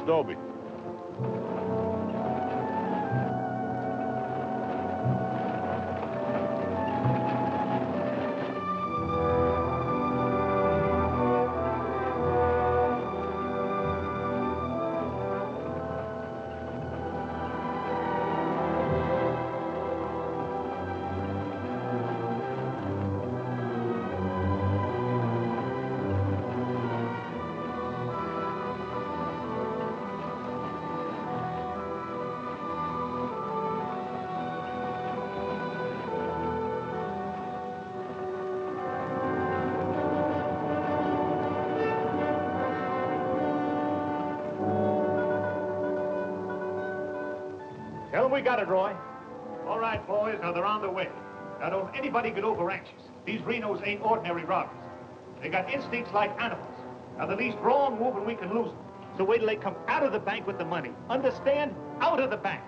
Dobie. Tell them we got it, Roy. All right, boys, now they're on their way. Now, don't anybody get over anxious. These Renos ain't ordinary robbers. They got instincts like animals. Now, the least wrong move and we can lose them. So wait till they come out of the bank with the money. Understand? Out of the bank.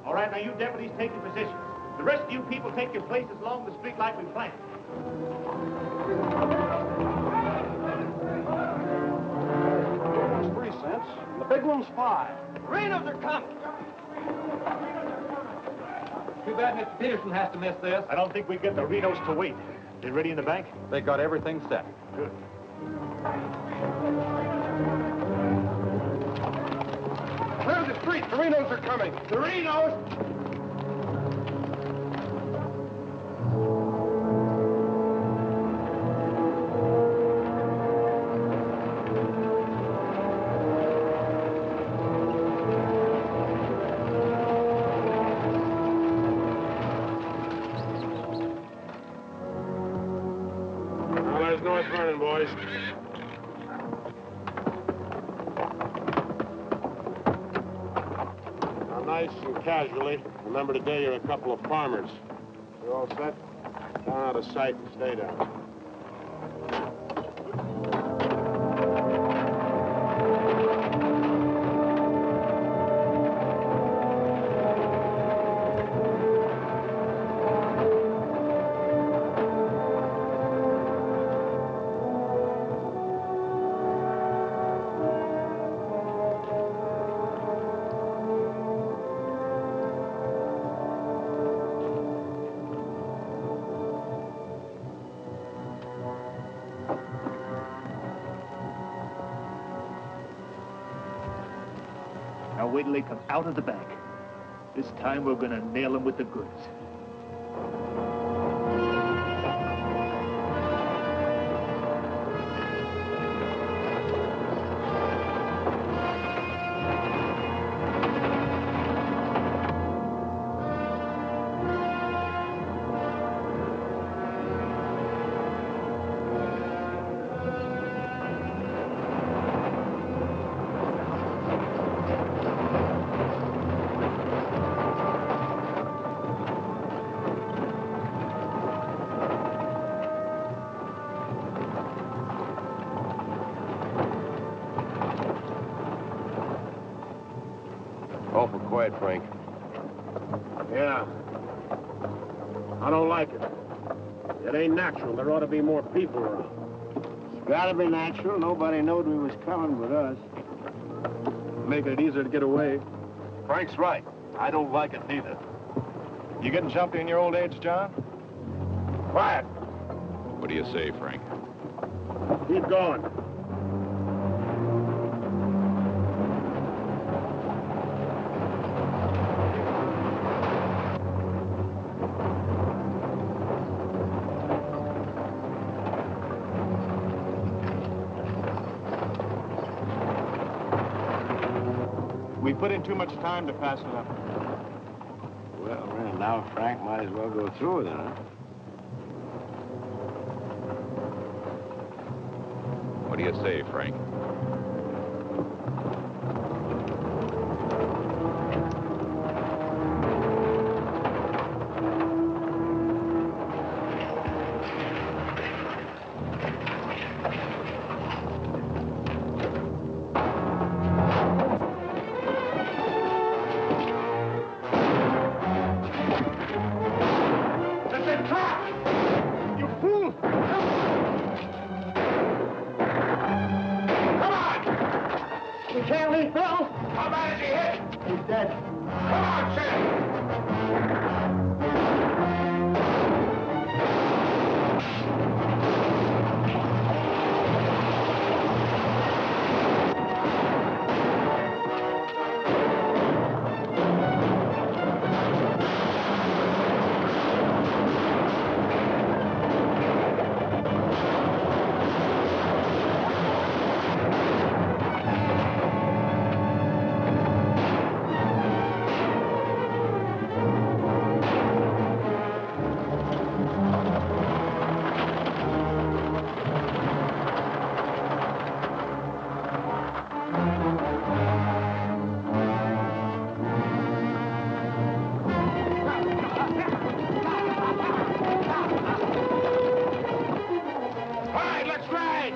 All right, now you deputies take your positions. The rest of you people take your places along the street like we planned. It's 3 cents. The big one's 5. Renos are coming. Too bad Mr. Peterson has to miss this. I don't think we get the Renos to wait. They ready in the bank? They got everything set. Good. Clear the street. The Renos are coming. The Renos! Boys. Now, nice and casually, remember today you're a couple of farmers. You all set? Down out of sight and stay down. Now wait till they come out of the bank. This time we're gonna nail them with the goods. Awful quiet, Frank. Yeah. I don't like it. It ain't natural. There ought to be more people around. It's gotta be natural. Nobody knowed we was coming but us. Making it easier to get away. Frank's right. I don't like it neither. You getting jumpy in your old age, John? Quiet. What do you say, Frank? Keep going. We put in too much time to pass it up. Well, now Frank might as well go through with it, huh? What do you say, Frank? We can't leave Bill. How bad is he hit? He's dead. Come on, Sam! All right, let's ride!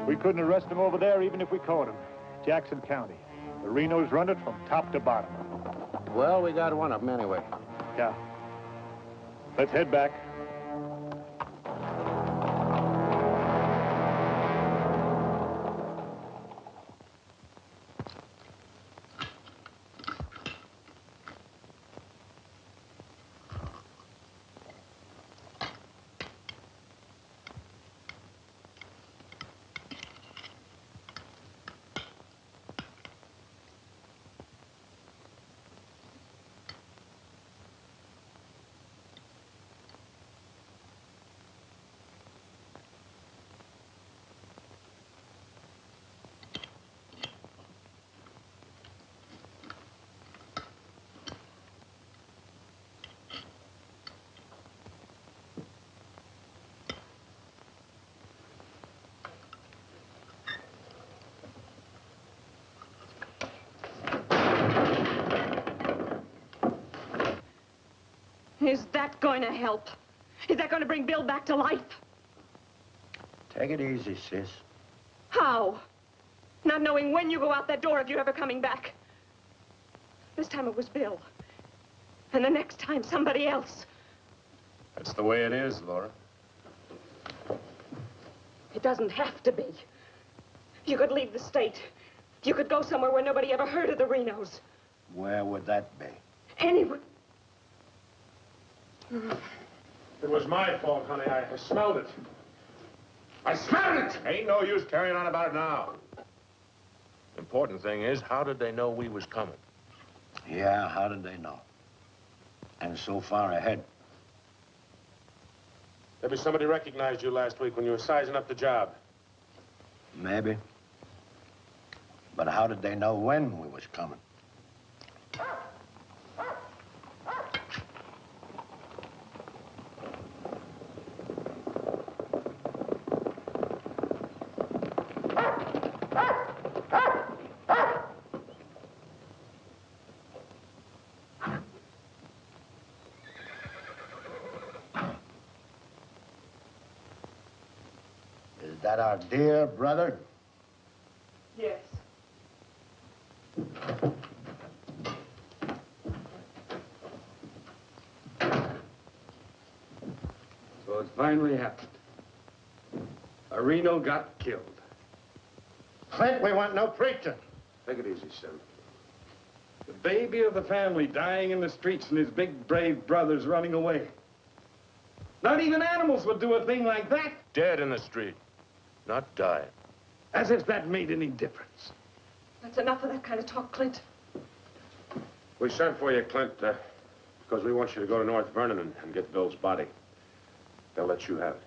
We couldn't arrest him over there even if we caught him. Jackson County. The Renos run it from top to bottom. Well, we got one of them anyway. Yeah. Let's head back. Is that going to help? Is that going to bring Bill back to life? Take it easy, sis. How? Not knowing when you go out that door if you're ever coming back. This time it was Bill. And the next time, somebody else. That's the way it is, Laura. It doesn't have to be. You could leave the state. You could go somewhere where nobody ever heard of the Renos. Where would that be? Anywhere. It was my fault, honey. I smelled it. I smelled it! Ain't no use carrying on about it now. Important thing is, how did they know we was coming? Yeah, how did they know? And so far ahead. Maybe somebody recognized you last week when you were sizing up the job. Maybe. But how did they know when we was coming? Is that our dear brother? Yes. So it finally happened. A Reno got killed. Clint, we want no preaching. Take it easy, Sim. The baby of the family dying in the streets and his big, brave brothers running away. Not even animals would do a thing like that. Dead in the street, not dying. As if that made any difference. That's enough of that kind of talk, Clint. We sent for you, Clint, because we want you to go to North Vernon and get Bill's body. They'll let you have it.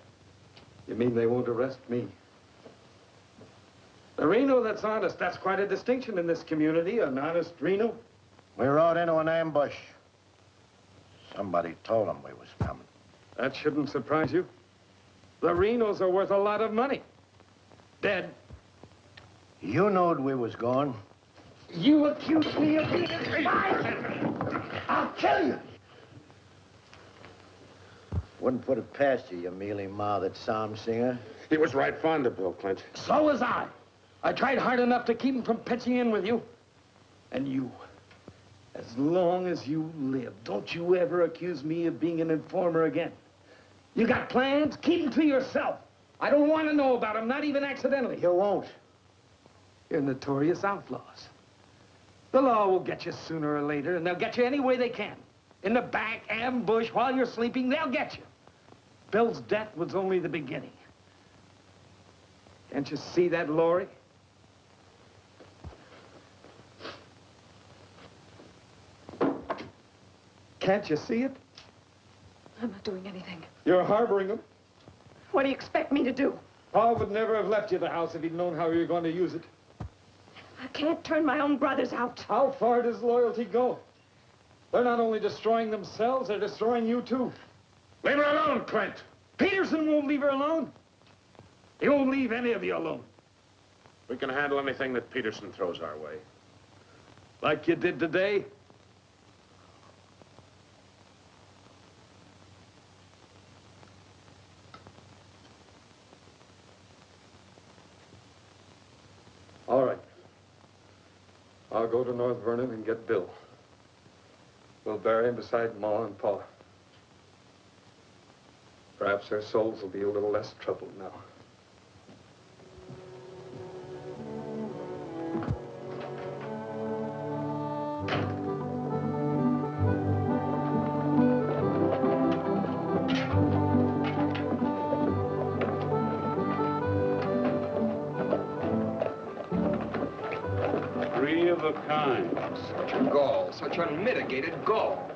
You mean they won't arrest me? A Reno that's honest, that's quite a distinction in this community, an honest Reno. We rode into an ambush. Somebody told them we was coming. That shouldn't surprise you. The Renos are worth a lot of money. Dead. You knowed we was going. You accuse me of being a spy! I'll kill you! Wouldn't put it past you, you mealy-mouthed psalm singer. He was right fond of Bill, Clint. So was I. I tried hard enough to keep him from pitching in with you. And you, as long as you live, don't you ever accuse me of being an informer again. You got plans? Keep them to yourself. I don't want to know about them, not even accidentally. You won't. You're notorious outlaws. The law will get you sooner or later, and they'll get you any way they can. In the back, ambush, while you're sleeping, they'll get you. Bill's death was only the beginning. Can't you see that, Laurie? Can't you see it? I'm not doing anything. You're harboring them. What do you expect me to do? Paul would never have left you the house if he'd known how you were going to use it. I can't turn my own brothers out. How far does loyalty go? They're not only destroying themselves, they're destroying you, too. Leave her alone, Clint. Peterson won't leave her alone. He won't leave any of you alone. We can handle anything that Peterson throws our way. Like you did today. All right. I'll go to North Vernon and get Bill. We'll bury him beside Ma and Pa. Perhaps their souls will be a little less troubled now. Three of a kind. Gall, such unmitigated gall.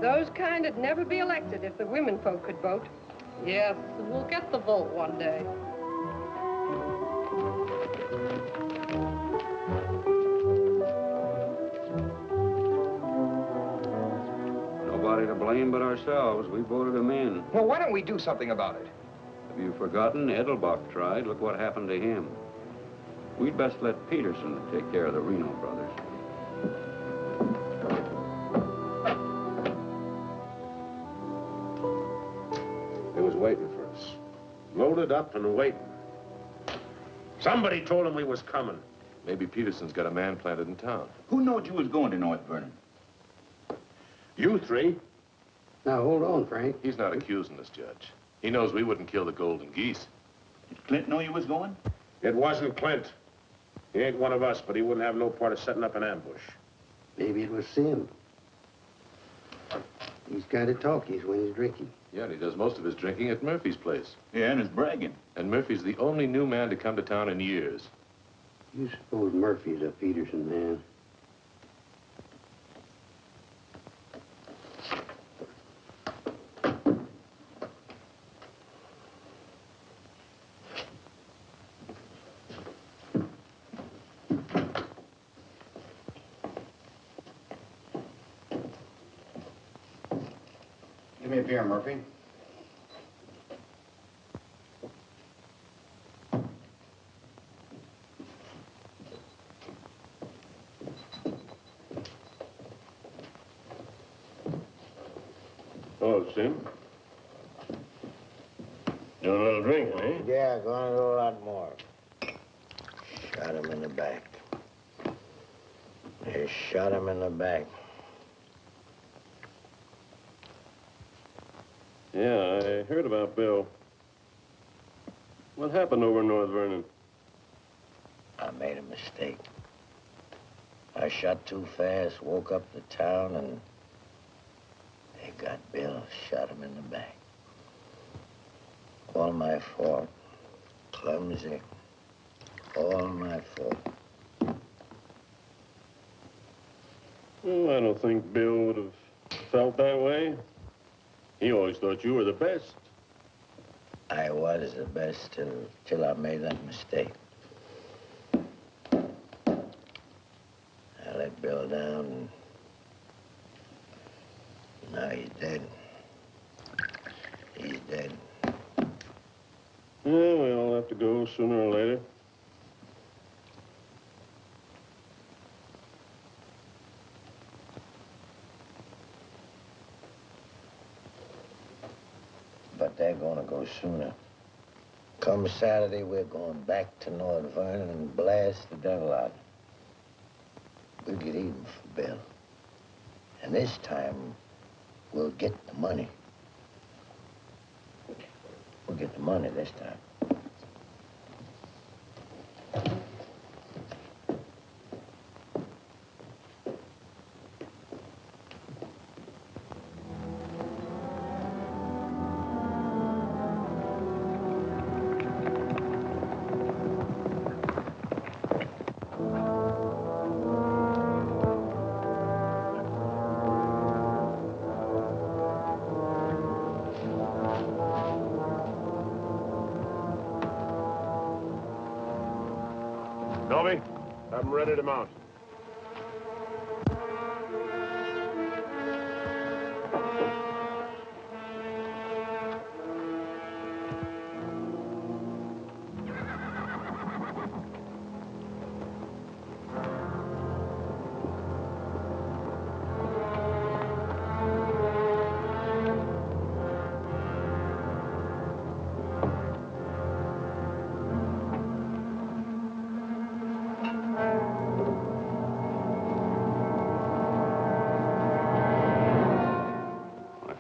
Those kind'd never be elected if the women folk could vote. Yes, we'll get the vote one day. Nobody to blame but ourselves. We voted him in. Well, why don't we do something about it? Have you forgotten? Edelbach tried. Look what happened to him. We'd best let Peterson take care of the Reno brothers. He was waiting for us. Loaded up and waiting. Somebody told him we was coming. Maybe Peterson's got a man planted in town. Who knowed you was going to North Vernon? You three. Now, hold on, Frank. He's not accusing us, Judge. He knows we wouldn't kill the golden geese. Did Clint know you was going? It wasn't Clint. He ain't one of us, but he wouldn't have no part of setting up an ambush. Maybe it was Sim. He's kind of talkies when he's drinking. Yeah, and he does most of his drinking at Murphy's place. Yeah, and is bragging. And Murphy's the only new man to come to town in years. You suppose Murphy's a Peterson man? Give me a beer, Murphy. Hello, Sim. Doing a little drinking, eh? Yeah, gonna do a lot more. Shot him in the back. They shot him in the back. Yeah, I heard about Bill. What happened over in North Vernon? I made a mistake. I shot too fast, woke up the town, and they got Bill, shot him in the back. All my fault. Clumsy. All my fault. Well, I don't think Bill would have felt that way. He always thought you were the best. I was the best till I made that mistake. I let Bill down, and now he's dead. He's dead. Yeah, we all have to go sooner or later. But they're gonna go sooner. Come Saturday, we're going back to North Vernon and blast the devil out. We'll get even for Bill. And this time, we'll get the money. We'll get the money this time. Toby, have them ready to mount.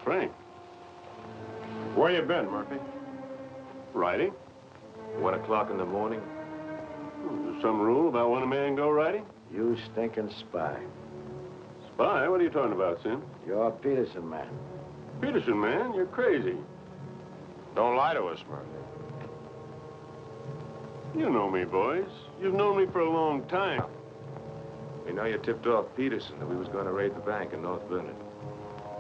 Frank. Where you been, Murphy? Riding? 1 o'clock in the morning? Is there some rule about when a man go riding? You stinking spy. Spy? What are you talking about, Sim? You're Peterson, man. Peterson, man, you're crazy. Don't lie to us, Murphy. You know me, boys. You've known me for a long time. We know you tipped off Peterson that we was going to raid the bank in North Vernon.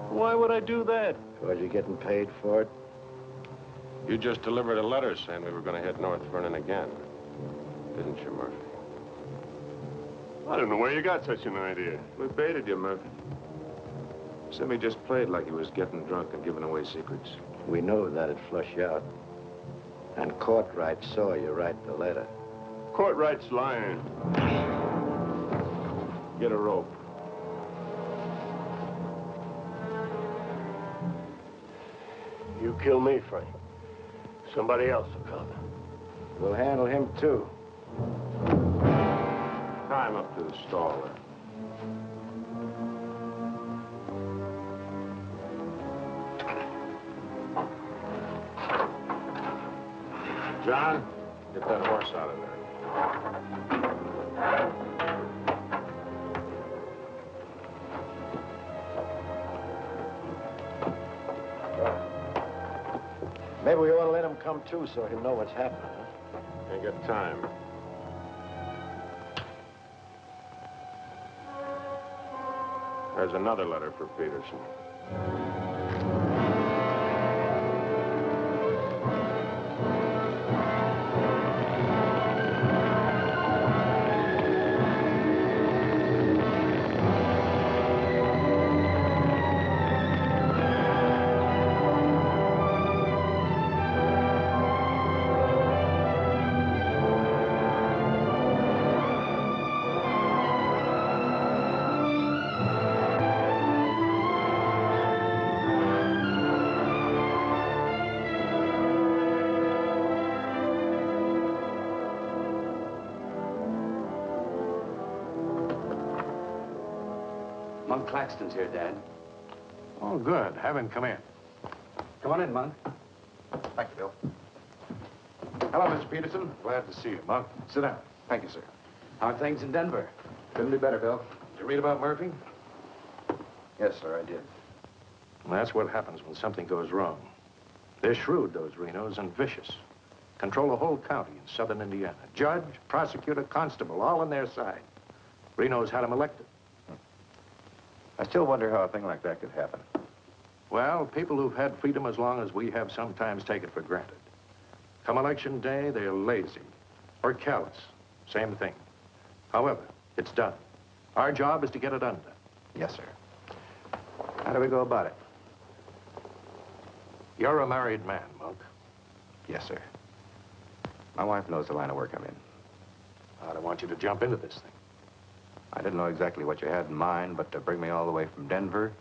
Why would I do that? Because you're getting paid for it? You just delivered a letter saying we were going to hit North Vernon again. Didn't you, Murphy? I don't know where you got such an idea. We baited you, Murphy. Simmy just played like he was getting drunk and giving away secrets. We knew that'd flush you out. And Courtright saw you write the letter. Courtright's lying. Get a rope. You kill me, Frank. Somebody else will come. We'll handle him, too. Tie him up to the stall there. John, get that horse out of there. Maybe we ought to let him come, too, so he'll know what's happening, huh? Ain't got time. There's another letter for Peterson. Monk Claxton's here, Dad. Oh, good. Have him come in. Come on in, Monk. Thank you, Bill. Hello, Mr. Peterson. Glad to see you, Monk. Sit down. Thank you, sir. How are things in Denver? Couldn't be better, Bill. Did you read about Murphy? Yes, sir, I did. And that's what happens when something goes wrong. They're shrewd, those Renos, and vicious. Control the whole county in southern Indiana. Judge, prosecutor, constable, all on their side. Reno's had him elected. I still wonder how a thing like that could happen. Well, people who've had freedom as long as we have sometimes take it for granted. Come election day, they're lazy or callous. Same thing. However, it's done. Our job is to get it undone. Yes, sir. How do we go about it? You're a married man, Monk. Yes, sir. My wife knows the line of work I'm in. I don't want you to jump into this thing. I didn't know exactly what you had in mind, but to bring me all the way from Denver,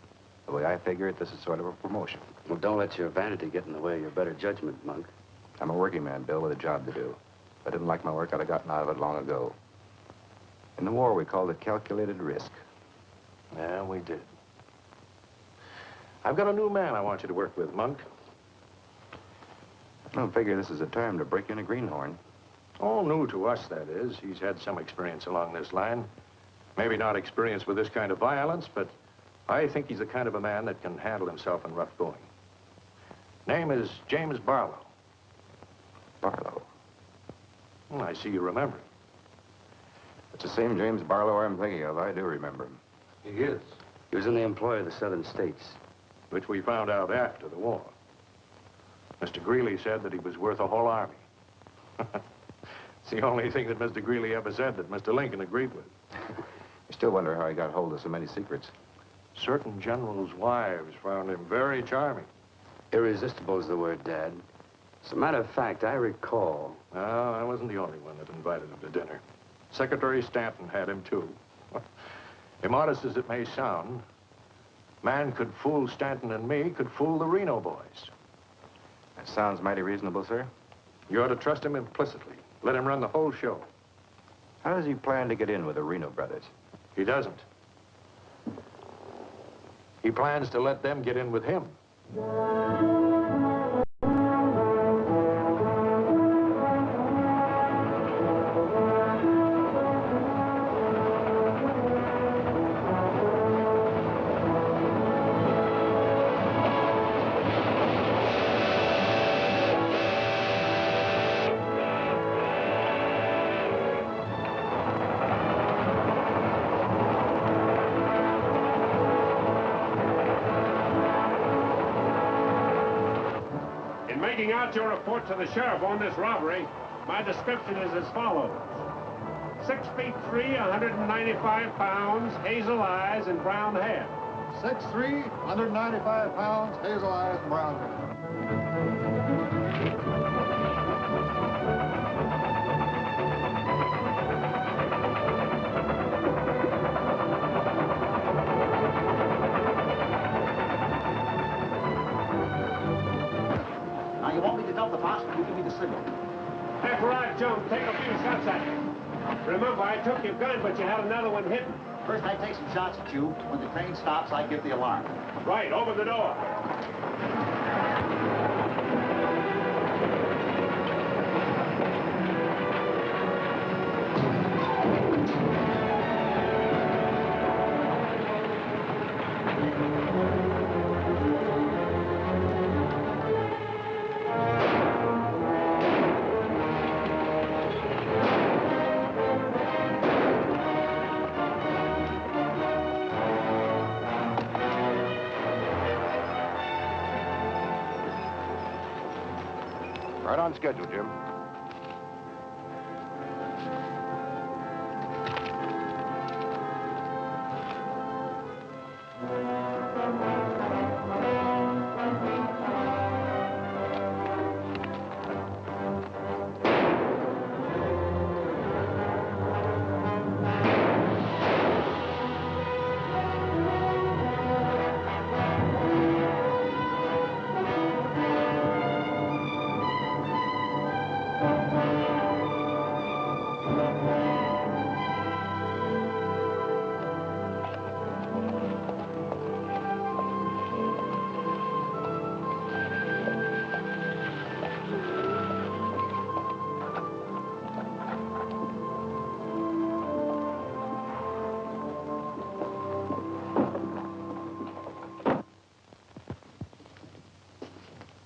the way I figure it, this is sort of a promotion. Well, don't let your vanity get in the way of your better judgment, Monk. I'm a working man, Bill, with a job to do. If I didn't like my work, I'd have gotten out of it long ago. In the war, we called it calculated risk. Yeah, we did. I've got a new man I want you to work with, Monk. I don't figure this is a time to break in a greenhorn. All new to us, that is. He's had some experience along this line. Maybe not experience with this kind of violence, but I think he's the kind of a man that can handle himself in rough going. Name is James Barlow. Barlow? Well, I see you remember him. It's the same James Barlow I'm thinking of. I do remember him. He is. He was in the employ of the southern states. Which we found out after the war. Mr. Greeley said that he was worth a whole army. It's the only thing that Mr. Greeley ever said that Mr. Lincoln agreed with. You still wonder how he got hold of so many secrets. Certain generals' wives found him very charming. Irresistible is the word, Dad. As a matter of fact, I recall... No, I wasn't the only one that invited him to dinner. Secretary Stanton had him, too. Immodest as it may sound, man could fool Stanton and me, could fool the Reno boys. That sounds mighty reasonable, sir. You ought to trust him implicitly. Let him run the whole show. How does he plan to get in with the Reno brothers? He doesn't. He plans to let them get in with him. Making out your report to the sheriff on this robbery, my description is as follows. 6 feet 3, 195 pounds, hazel eyes, and brown hair. 6'3", 195 pounds, hazel eyes, and brown hair. Now, you want me to dump the box when you give me the signal? After I jump, take a few shots at you. Remember, I took your gun, but you had another one hidden. First, I take some shots at you. When the train stops, I give the alarm. Right, open the door. Right on schedule, Jim.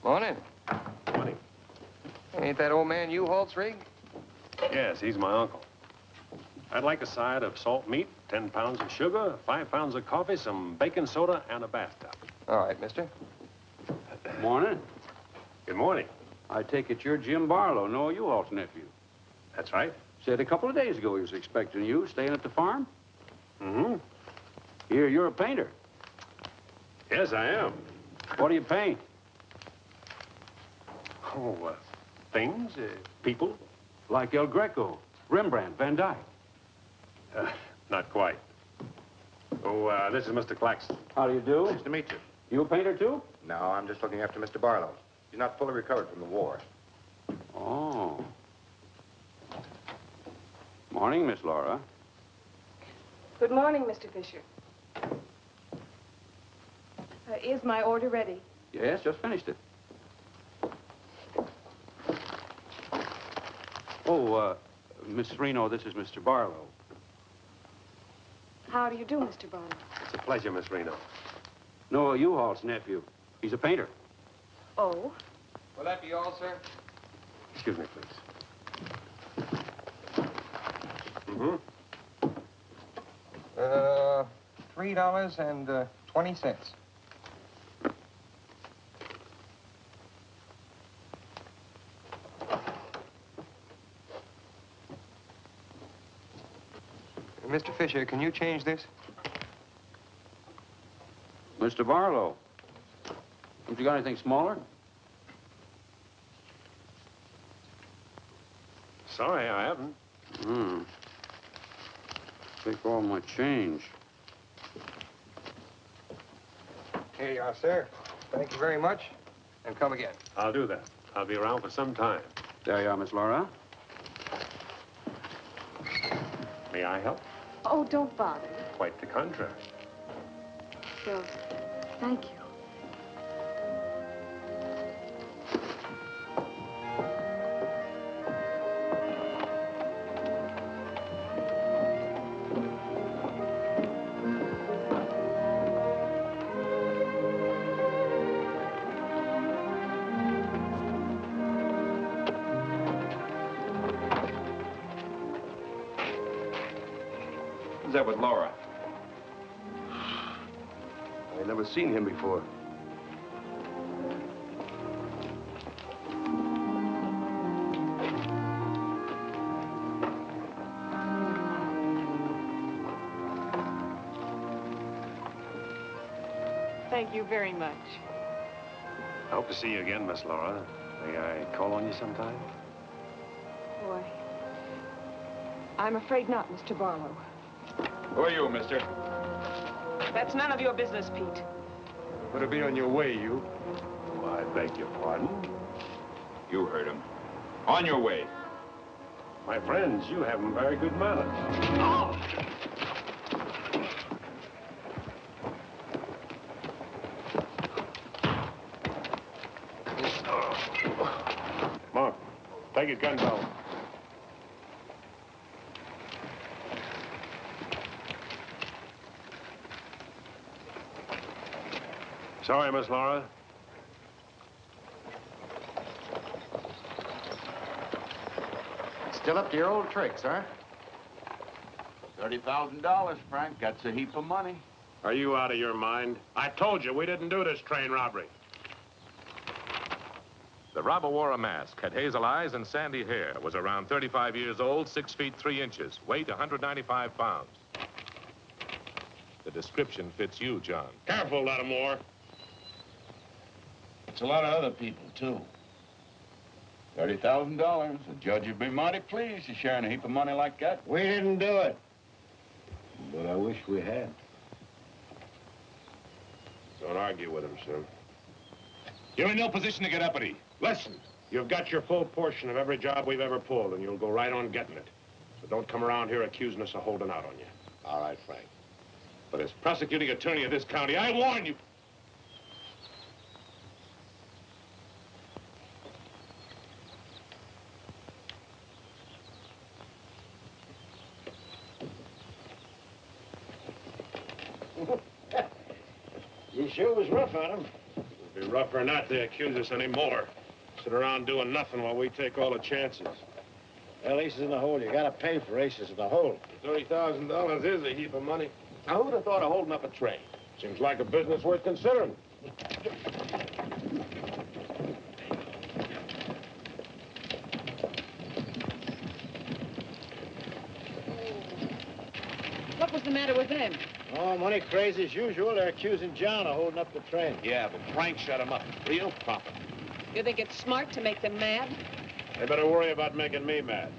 Morning. Morning. Ain't that old man U-Haul's rig? Yes, he's my uncle. I'd like a side of salt meat, 10 pounds of sugar, 5 pounds of coffee, some baking soda, and a bathtub. All right, mister. Morning. Good morning. I take it you're Jim Barlow, Noah U-Haul's nephew. That's right. Said a couple of days ago he was expecting you, staying at the farm. Mm-hmm. Here, you're a painter. Yes, I am. What do you paint? Oh, things, people. Like El Greco, Rembrandt, Van Dyke. Not quite. Oh, this is Mr. Claxton. How do you do? Nice to meet you. You a painter, too? No, I'm just looking after Mr. Barlow. He's not fully recovered from the war. Oh. Morning, Miss Laura. Good morning, Mr. Fisher. Is my order ready? Yes, just finished it. Oh, Miss Reno, this is Mr. Barlow. How do you do, Mr. Barlow? It's a pleasure, Miss Reno. Noah U-Haul's nephew. He's a painter. Oh? Will that be all, sir? Excuse me, please. Mm-hmm. $3.20. Mr. Fisher, can you change this? Mr. Barlow. Haven't you got anything smaller? Sorry, I haven't. Take all my change. Here you are, sir. Thank you very much. And come again. I'll do that. I'll be around for some time. There you are, Miss Laura. May I help? Oh, don't bother. Quite the contrary. Well, thank you. Who's that with Laura? I've never seen him before. Thank you very much. I hope to see you again, Miss Laura. May I call on you sometime? Boy, I'm afraid not, Mr. Barlow. Who are you, mister? That's none of your business, Pete. Better be on your way, you. Oh, I beg your pardon. You heard him. On your way. My friends, you haven't very good manners. Come on. Take his gun, fella. Sorry, Miss Laura. Still up to your old tricks, huh? $30,000, Frank. That's a heap of money. Are you out of your mind? I told you we didn't do this train robbery. The robber wore a mask, had hazel eyes and sandy hair, was around 35 years old, 6 feet 3 inches, weight 195 pounds. The description fits you, John. Careful, Lattimore. It's a lot of other people, too. $30,000. The judge would be mighty pleased to sharing a heap of money like that. We didn't do it. But I wish we had. Don't argue with him, sir. You're in no position to get uppity. Listen, you've got your full portion of every job we've ever pulled, and you'll go right on getting it. So don't come around here accusing us of holding out on you. All right, Frank. But as prosecuting attorney of this county, I warn you. You sure was rough on him. It'll be And rough or not, they accuse us anymore. Sit around doing nothing while we take all the chances. Well, aces in the hole. You gotta pay for aces in the hole. $30,000 is a heap of money. Now, who'd have thought of holding up a train? Seems like a business worth considering. What was the matter with them? Oh, money crazy as usual. They're accusing John of holding up the train. Yeah, but Frank shut him up. Real profit. You think it's smart to make them mad? They better worry about making me mad.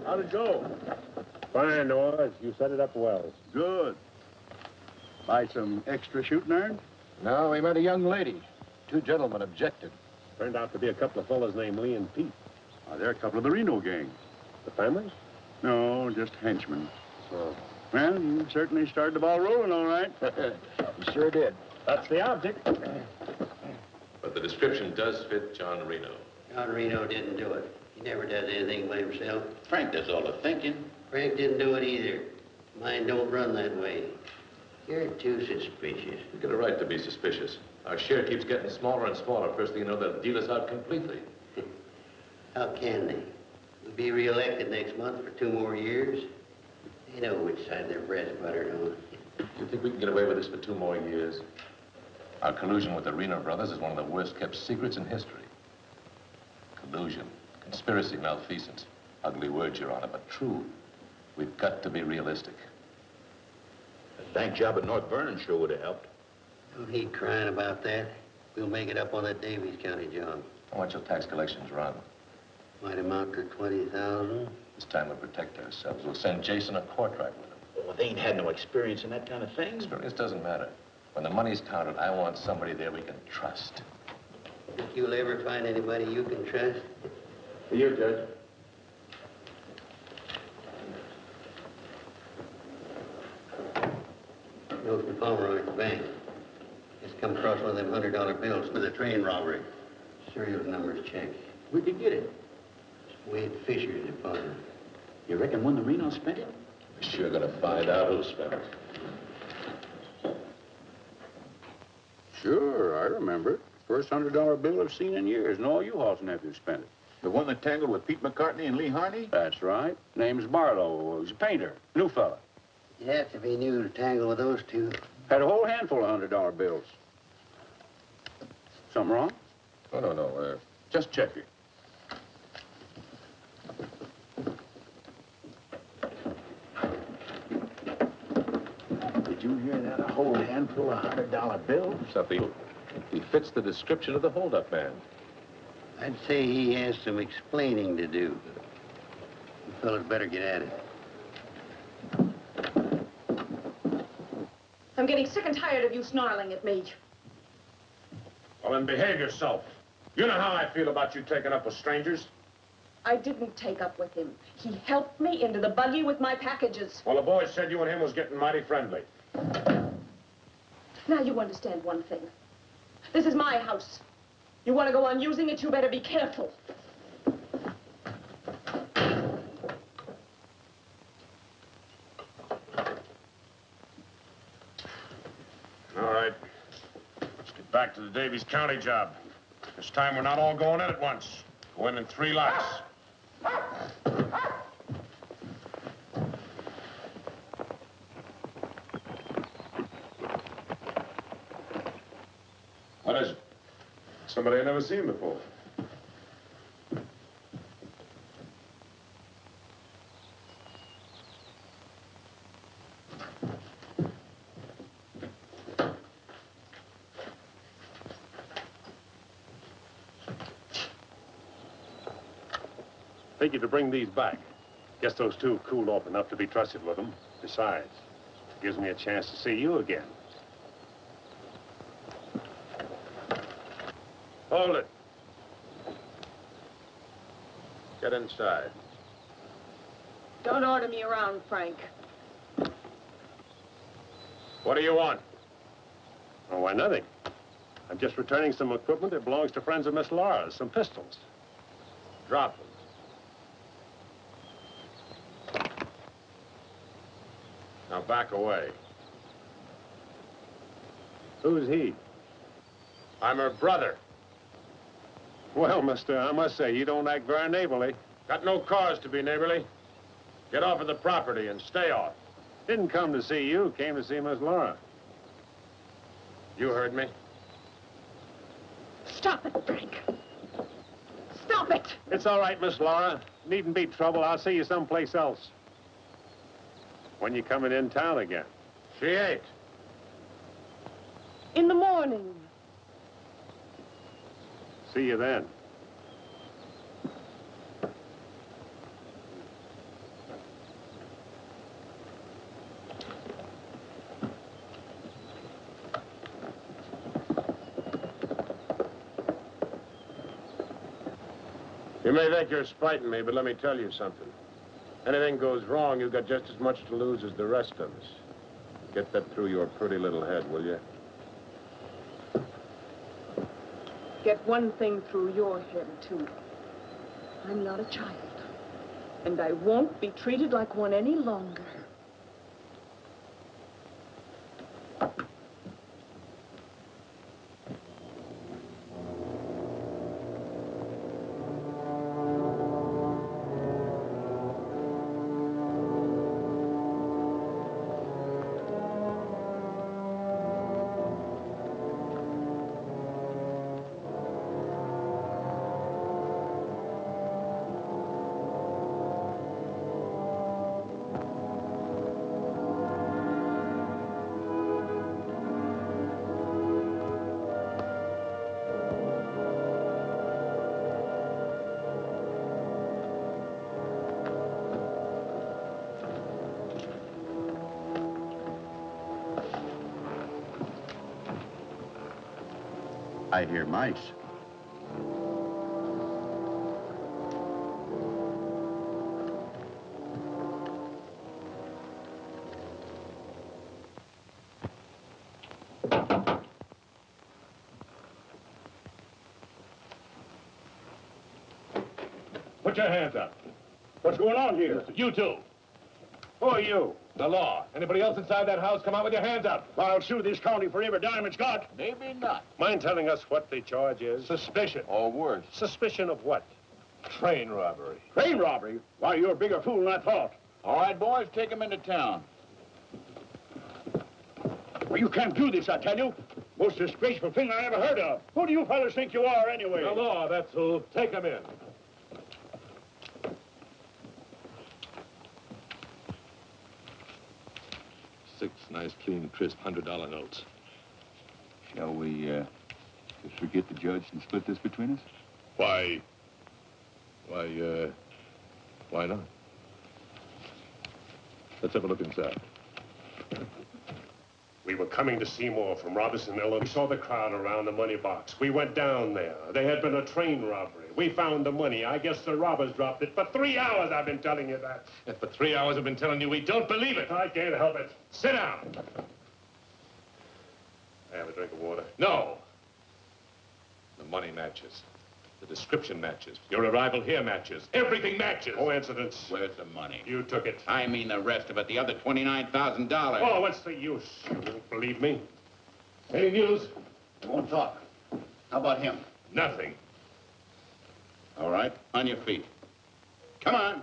How'd it go? Fine, Noah. You set it up well. Good. Buy some extra shooting iron? No, we met a young lady. Two gentlemen objected. Turned out to be a couple of fellas named Lee and Pete. They're a couple of the Reno gang. The family? No, just henchmen. So. Well, you certainly started the ball rolling, all right. You sure did. That's the object. But the description does fit John Reno. John Reno didn't do it. He never does anything by himself. Frank does all the thinking. Frank didn't do it either. Mine don't run that way. You're too suspicious. You get a right to be suspicious. Our share keeps getting smaller and smaller. First thing you know, they'll deal us out completely. How can they? We'll be reelected next month for 2 more years. They know which side their bread's buttered on. You think we can get away with this for 2 more years? Our collusion with the Reno brothers is one of the worst kept secrets in history. Collusion, conspiracy, malfeasance. Ugly words, Your Honor, but true. We've got to be realistic. The bank job at North Vernon sure would have helped. Don't need crying about that. We'll make it up on that Davies County job. How much will tax collections run? Might amount to 20,000. This time we'll protect ourselves. We'll send Jason a court track with him. Well, they ain't had no experience in that kind of thing. Experience doesn't matter. When the money's counted, I want somebody there we can trust. Think you'll ever find anybody you can trust? You, Judge. Notes from Pomeroy at the bank. Just come across one of them $100 bills for the train robbery. Serial numbers checked. Where'd you get it? Wade Fisher's deposit. You reckon one of the Reno spent it? We're sure gonna find out who spent it. Sure, I remember it. First $100 bill I've seen in years, and all you Hall's nephews spent it. The one that tangled with Pete McCartney and Lee Harney? That's right. Name's Barlow. He's a painter. New fella. You have to be new to tangle with those two. Had a whole handful of $100 bills. Something wrong? Oh, no. Just check it. Did you hear that? A whole handful of $100 bills? Something. He fits the description of the holdup man. I'd say he has some explaining to do. You fellas better get at it. I'm getting sick and tired of you snarling at me. Well, then behave yourself. You know how I feel about you taking up with strangers. I didn't take up with him. He helped me into the buggy with my packages. Well, the boys said you and him was getting mighty friendly. Now you understand one thing. This is my house. You want to go on using it, you better be careful. All right. Let's get back to the Davies County job. This time we're not all going in at once. Go in 3 lots. What is it? Somebody I've never seen before. Figured to bring these back. Guess those two cooled off enough to be trusted with them. Besides, it gives me a chance to see you again. Hold it. Get inside. Don't order me around, Frank. What do you want? Oh, why, nothing. I'm just returning some equipment that belongs to friends of Miss Laura's, some pistols. Drop them. Now back away. Who's he? I'm her brother. Well, mister, I must say, you don't act very neighborly. Got no cause to be neighborly. Get off of the property and stay off. Didn't come to see you, came to see Miss Laura. You heard me. Stop it, Frank. Stop it! It's all right, Miss Laura. Needn't be trouble. I'll see you someplace else. When you coming in town again? She ain't. In the morning. See you then. You may think you're spiting me, but let me tell you something. Anything goes wrong, you've got just as much to lose as the rest of us. Get that through your pretty little head, will you? Get one thing through your head, too. I'm not a child. And I won't be treated like one any longer. I hear mice. Put your hands up. What's going on here? You two. Who are you? The law. Anybody else inside that house, come out with your hands up. I'll sue this county for every dime it's got. Maybe not. Mind telling us what the charge is? Suspicion. Or worse. Suspicion of what? Train robbery. Train robbery? Why, you're a bigger fool than I thought. All right, boys, take him into town. Well, you can't do this, I tell you. Most disgraceful thing I ever heard of. Who do you fellas think you are, anyway? The law, that's who. Take him in. Six nice, clean, crisp $100 notes. Shall we, just forget the judge and split this between us? Why not? Let's have a look inside. We were coming to Seymour from Robinson, Illinois. We saw the crowd around the money box. We went down there. There had been a train robbery. We found the money. I guess the robbers dropped it. For 3 hours, I've been telling you that. And for 3 hours, I've been telling you we don't believe it. I can't help it. Sit down. I have a drink of water. No. The money matches. The description matches. Your arrival here matches. Everything matches. Coincidence. Where's the money? You took it. I mean the rest of it, the other $29,000. Oh, what's the use? You won't believe me. Any news? I won't talk. How about him? Nothing. All right, on your feet. Come on.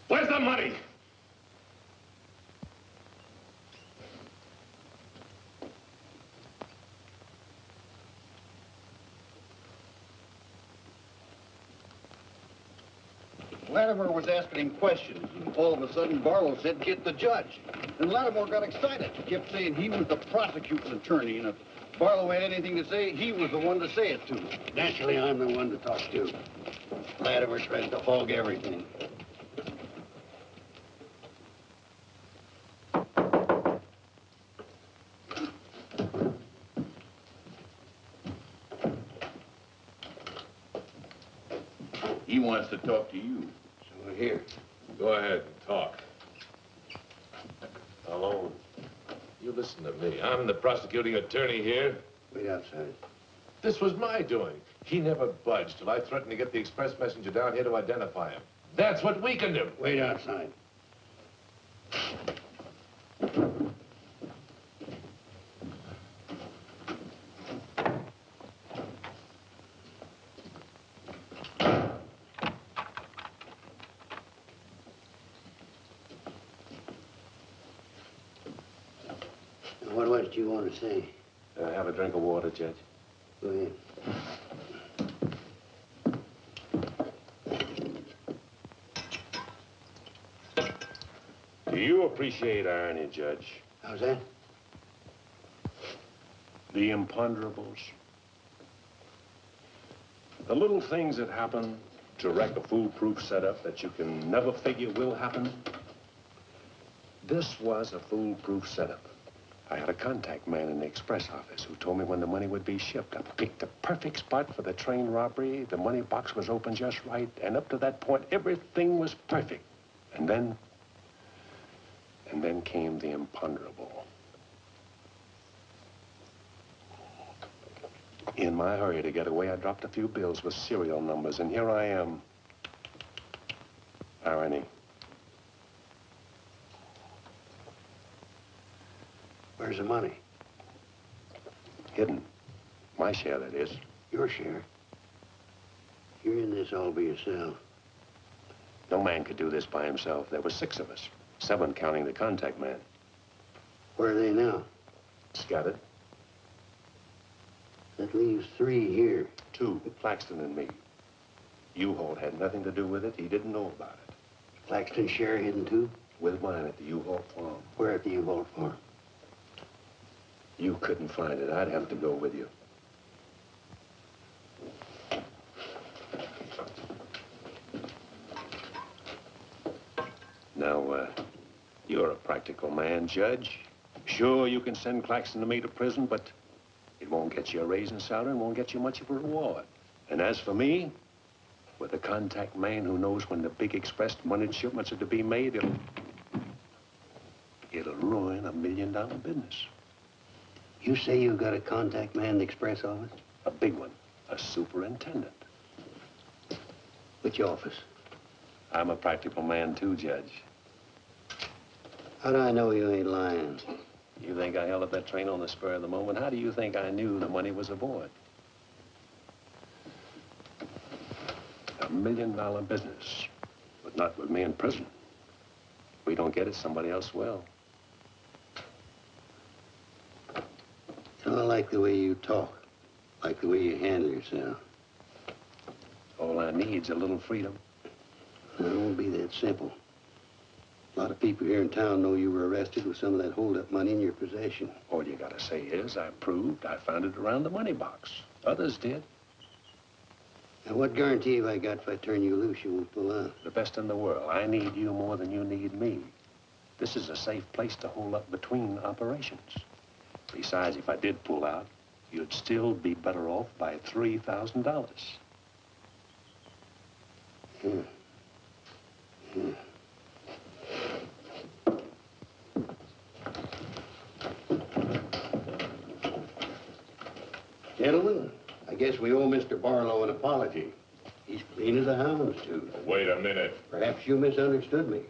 Where's the money? Latimer was asking him questions, and all of a sudden Barlow said, get the judge. And Latimer got excited. He kept saying he was the prosecuting attorney, and if Barlow had anything to say, he was the one to say it to. Naturally, I'm the one to talk to. Latimer tries to hog everything. He wants to talk to you. So here. Go ahead and talk. Alone. You listen to me. I'm the prosecuting attorney here. Wait outside. This was my doing. He never budged till I threatened to get the express messenger down here to identify him. That's what we can do. Wait outside. What was it you want to say? Have a drink of water, Judge. Go ahead. Do you appreciate irony, Judge? How's that? The imponderables. The little things that happen to wreck a foolproof setup that you can never figure will happen. This was a foolproof setup. I had a contact man in the express office who told me when the money would be shipped. I picked the perfect spot for the train robbery. The money box was open just right. And up to that point, everything was perfect. And then came the imponderable. In my hurry to get away, I dropped a few bills with serial numbers, and here I am. Irony. Where's the money? Hidden. My share, that is. Your share? You're in this all by yourself. No man could do this by himself. There were 6 of us. 7 counting the contact man. Where are they now? Scattered. That leaves 3 here. 2, Claxton and me. U-Haul had nothing to do with it. He didn't know about it. Claxton's share hidden too? With mine at the U-Haul farm. Where at the U-Haul farm? You couldn't find it. I'd have to go with you. Now, you're a practical man, Judge. Sure, you can send Claxton and me to prison, but it won't get you a raise in salary and won't get you much of a reward. And as for me, with a contact man who knows when the big express money shipments are to be made, it'll ruin $1 million business. You say you got a contact man in the express office? A big one. A superintendent. Which office? I'm a practical man too, Judge. How do I know you ain't lying? You think I held up that train on the spur of the moment? How do you think I knew the money was aboard? $1 million business, but not with me in prison. If we don't get it, somebody else will. I like the way you talk, like the way you handle yourself. All I need's a little freedom. Now, it won't be that simple. A lot of people here in town know you were arrested with some of that hold-up money in your possession. All you gotta say is, I proved I found it around the money box. Others did. Now, what guarantee have I got if I turn you loose, you won't pull out? The best in the world. I need you more than you need me. This is a safe place to hold up between operations. Besides, if I did pull out, you'd still be better off by $3,000. Gentlemen, I guess we owe Mr. Barlow an apology. He's clean as a hound's tooth. Wait a minute. Perhaps you misunderstood me.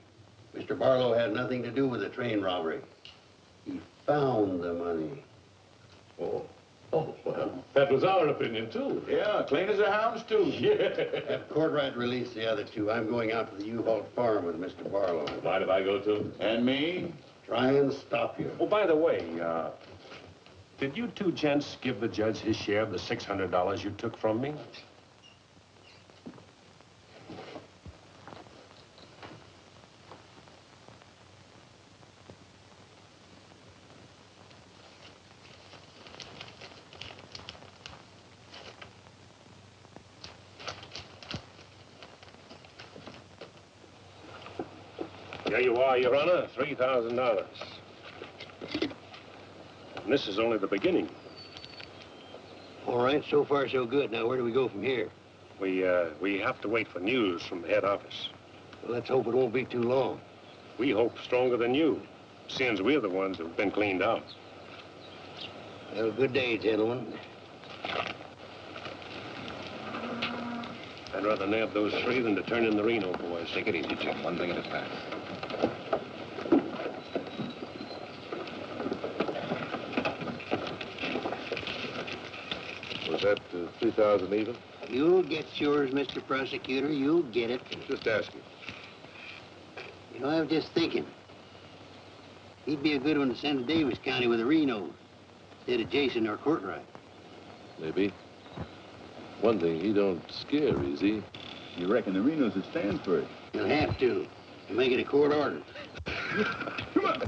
Mr. Barlow had nothing to do with the train robbery. He found the money. Oh, well, that was our opinion, too. Yeah, clean as a hound's tooth. Yeah. Have Courtright release the other 2. I'm going out to the U-Haul farm with Mr. Barlow. Mind if I go, too? And me? Try and stop you. Oh, by the way, did you 2 gents give the judge his share of the $600 you took from me? There you are, Your Honor, $3,000. And this is only the beginning. All right, so far so good. Now, where do we go from here? We have to wait for news from the head office. Well, let's hope it won't be too long. We hope stronger than you, since we're the ones who've been cleaned out. Have a good day, gentlemen. I'd rather nab those three than to turn in the Reno boys. Take it easy, Jim. One thing at a time. Was that 3,000 even? You'll get yours, Mr. Prosecutor. You'll get it. Just asking. You know, I was just thinking. He'd be a good one to send to Davis County with the Reno instead of Jason or Courtright. Maybe. One thing, he don't scare, is he? You reckon the Renos would stand for it? You'll have to make it a court order. Come on.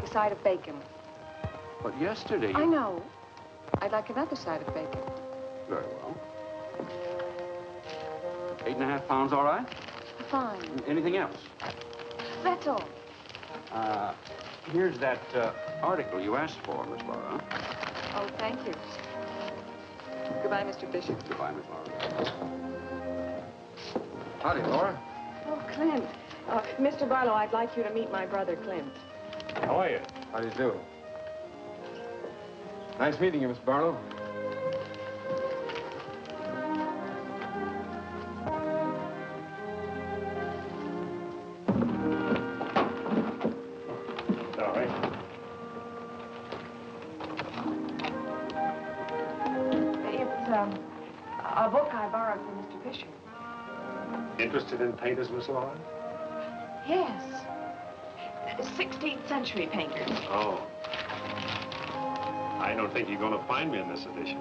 A side of bacon. But yesterday I know. I'd like another side of bacon. Very well. 8.5 pounds, all right? Fine. Anything else? That's all. Here's that article you asked for, Miss Laura. Oh, thank you. Goodbye, Mr. Fisher. Goodbye, Miss Laura. Howdy, Laura. Oh, Clint. Mr. Barlow, I'd like you to meet my brother, Clint. How are you? How do you do? Nice meeting you, Miss Barlow. Sorry. It's a book I borrowed from Mr. Fisher. Interested in painters, Miss Laura? Yes. 16th century painters. Oh. I don't think you're going to find me in this edition.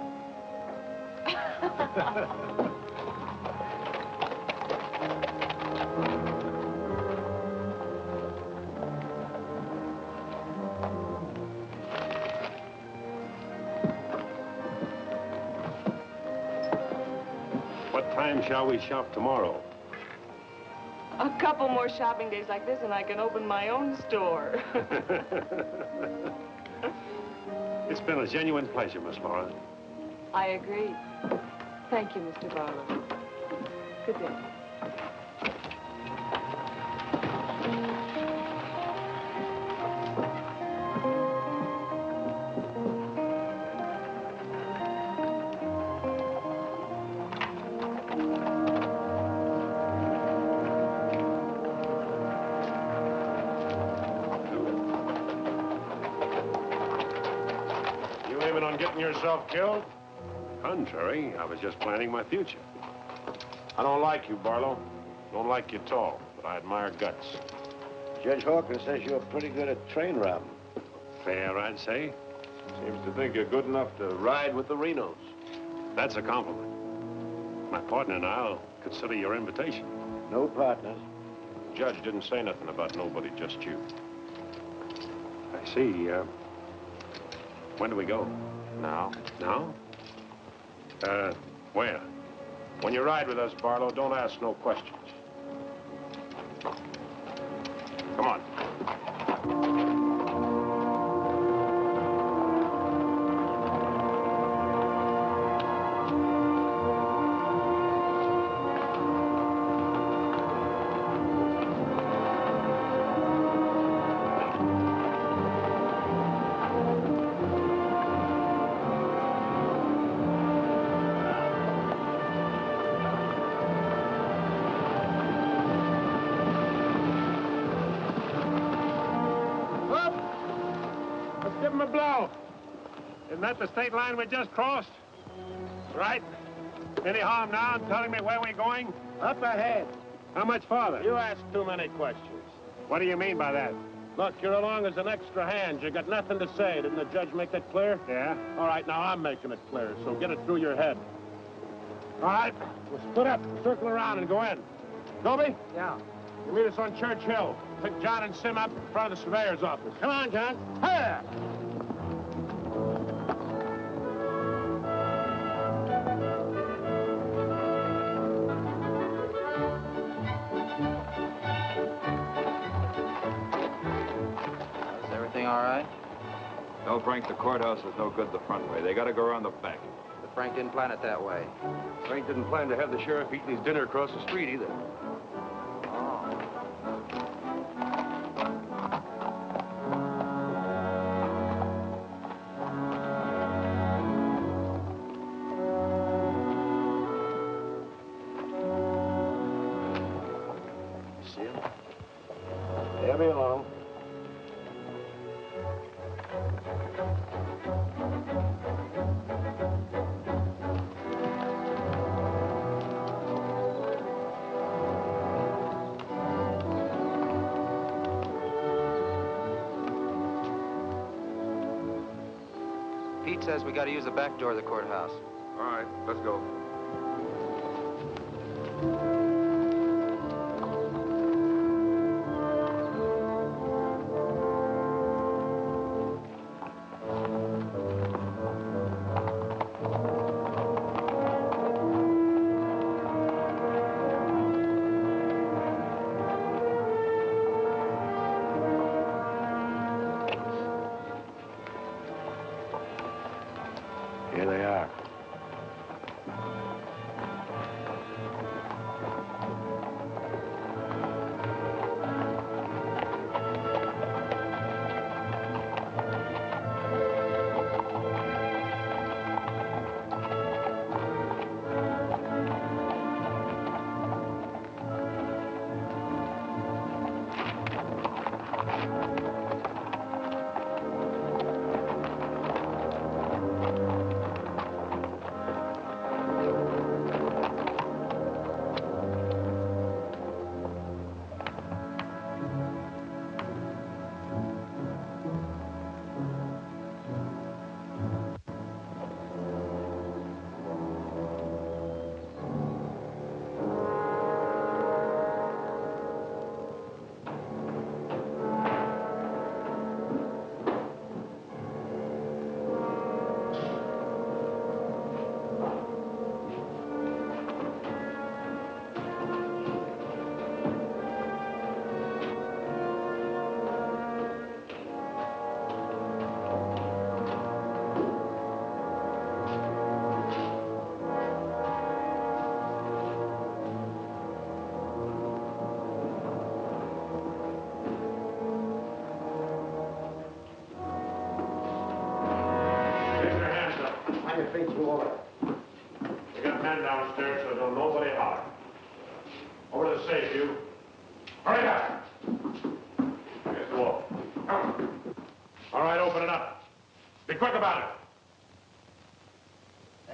What time shall we shop tomorrow? A couple more shopping days like this and I can open my own store. It's been a genuine pleasure, Miss Laura. I agree. Thank you, Mr. Barlow. Good day. You aiming on getting yourself killed? Contrary, I was just planning my future. I don't like you, Barlow. Don't like you at all, but I admire guts. Judge Hawkins says you're pretty good at train robbing. Fair, I'd say. Seems to think you're good enough to ride with the Renos. That's a compliment. My partner and I'll consider your invitation. No partners. The judge didn't say nothing about nobody, just you. I see. When do we go? Now? Now? Where? When you ride with us, Barlow, don't ask no questions. Come on. Give him a blow. Isn't that the state line we just crossed? Right. Any harm now in telling me where we're going? Up ahead. How much farther? You ask too many questions. What do you mean by that? Look, you're along as an extra hand. You got nothing to say. Didn't the judge make that clear? Yeah. All right, now I'm making it clear, so get it through your head. All right, we'll split up, circle around, and go in. Toby? Yeah. You meet us on Church Hill. Pick John and Sim up in front of the surveyor's office. Come on, John. Hey! Is everything all right? They'll break the courthouse is no good the front way. They gotta go around the back. The Frank didn't plan it that way. Frank didn't plan to have the sheriff eating his dinner across the street either. See him? They'll be along. Pete says we got to use the back door of the courthouse. All right, let's go. Here they are. We got men downstairs, so don't nobody holler. Over to the safe, you. Hurry up! Here's the wall. Come. All right, open it up. Be quick about it.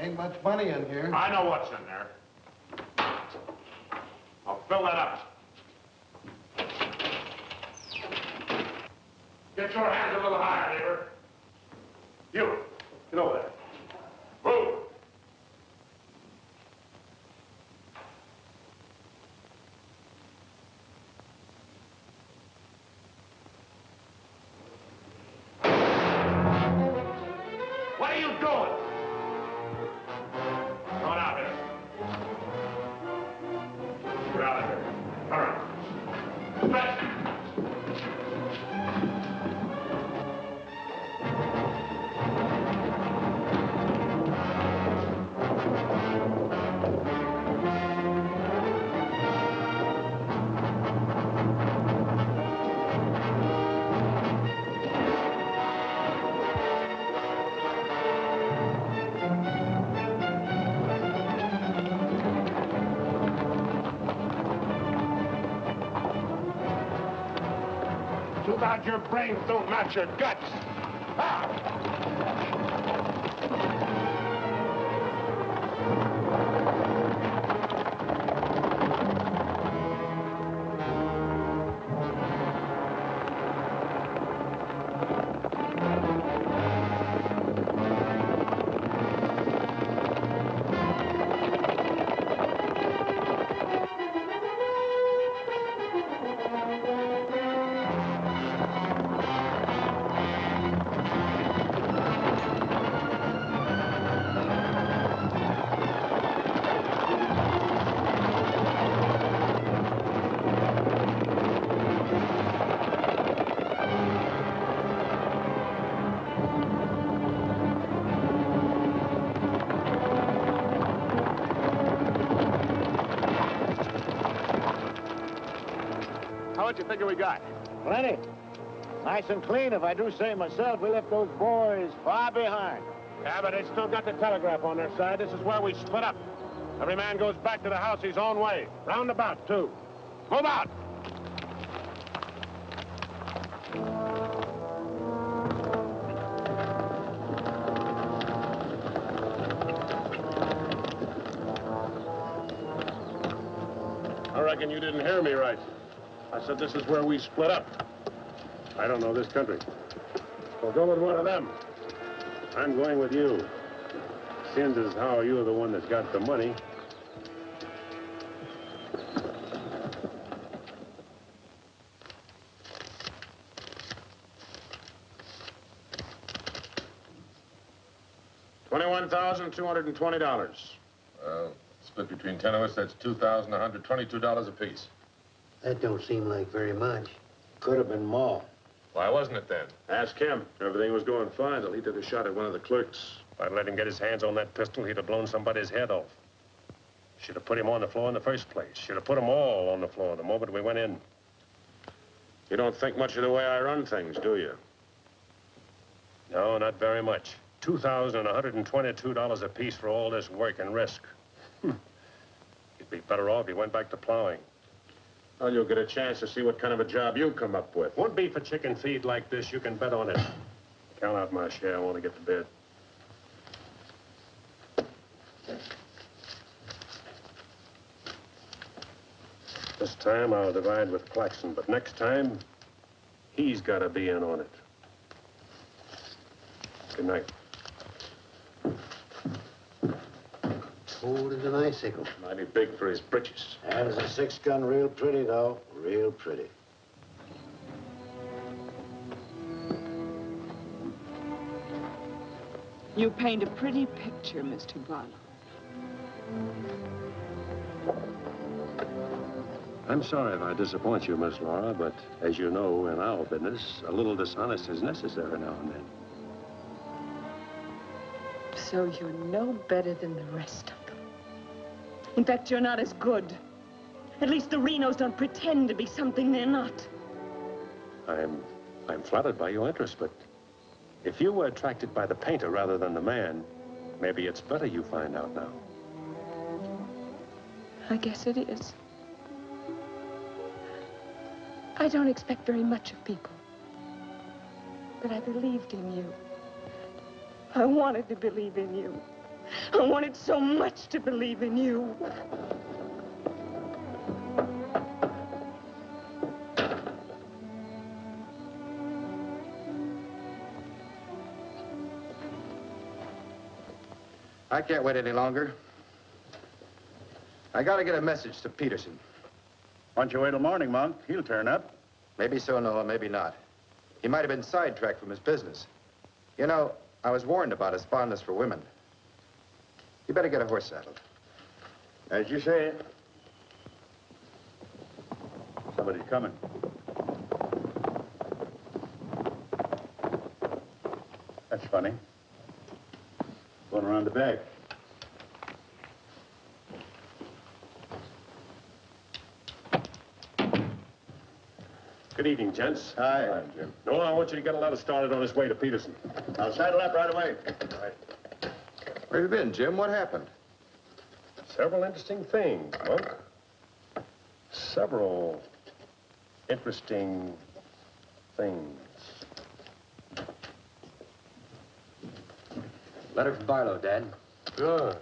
Ain't much money in here. I know what's in there. I'll fill that up. Get your hands a little higher, neighbor. You, get over there. Move. What are you doing? Come on out here. Get out of here. All right. Stretch. Too bad your brains don't match your guts. How much you figure we got? Plenty. Nice and clean, if I do say myself. We left those boys far behind. Yeah, but they still got the telegraph on their side. This is where we split up. Every man goes back to the house his own way. Roundabout, too. Move out! I reckon you didn't hear me right. I said this is where we split up. I don't know this country. Well, go with one of them. I'm going with you. Seeing as how you're the one that's got the money. $21,220. Well, split between 10 of us, that's $2,122 apiece. That don't seem like very much. Could have been more. Why wasn't it then? Ask him. Everything was going fine till he took a shot at one of the clerks. If I'd let him get his hands on that pistol, he'd have blown somebody's head off. Should have put him on the floor in the first place. Should have put them all on the floor the moment we went in. You don't think much of the way I run things, do you? No, not very much. $2,122 apiece for all this work and risk. You'd be better off if you went back to plowing. Well, you'll get a chance to see what kind of a job you come up with. One beef a chicken feed like this, you can bet on it. Count out my share. I want to get to bed. This time I'll divide with Claxon, but next time, he's got to be in on it. Good night. Cold as an icicle. Mighty big for his britches. That is a 6-gun, real pretty, though. Real pretty. You paint a pretty picture, Mr. Barlow. I'm sorry if I disappoint you, Miss Laura, but as you know, in our business, a little dishonesty is necessary now and then. So you're no better than the rest of them. In fact, you're not as good. At least the Renos don't pretend to be something they're not. I'm flattered by your interest, but if you were attracted by the painter rather than the man, maybe it's better you find out now. I guess it is. I don't expect very much of people. But I believed in you. I wanted to believe in you. I wanted so much to believe in you. I can't wait any longer. I gotta get a message to Peterson. Why don't you wait till morning, Monk? He'll turn up. Maybe so, Noah, maybe not. He might have been sidetracked from his business. You know, I was warned about his fondness for women. You better get a horse saddled. As you say. Somebody's coming. That's funny. Going around the back. Good evening, gents. Hi, Jim. Noah, I want you to get a letter started on his way to Peterson. I'll saddle up right away. All right. Where have you been, Jim? What happened? Several interesting things, Monk. Several interesting things. Letter from Barlow, Dad. Good.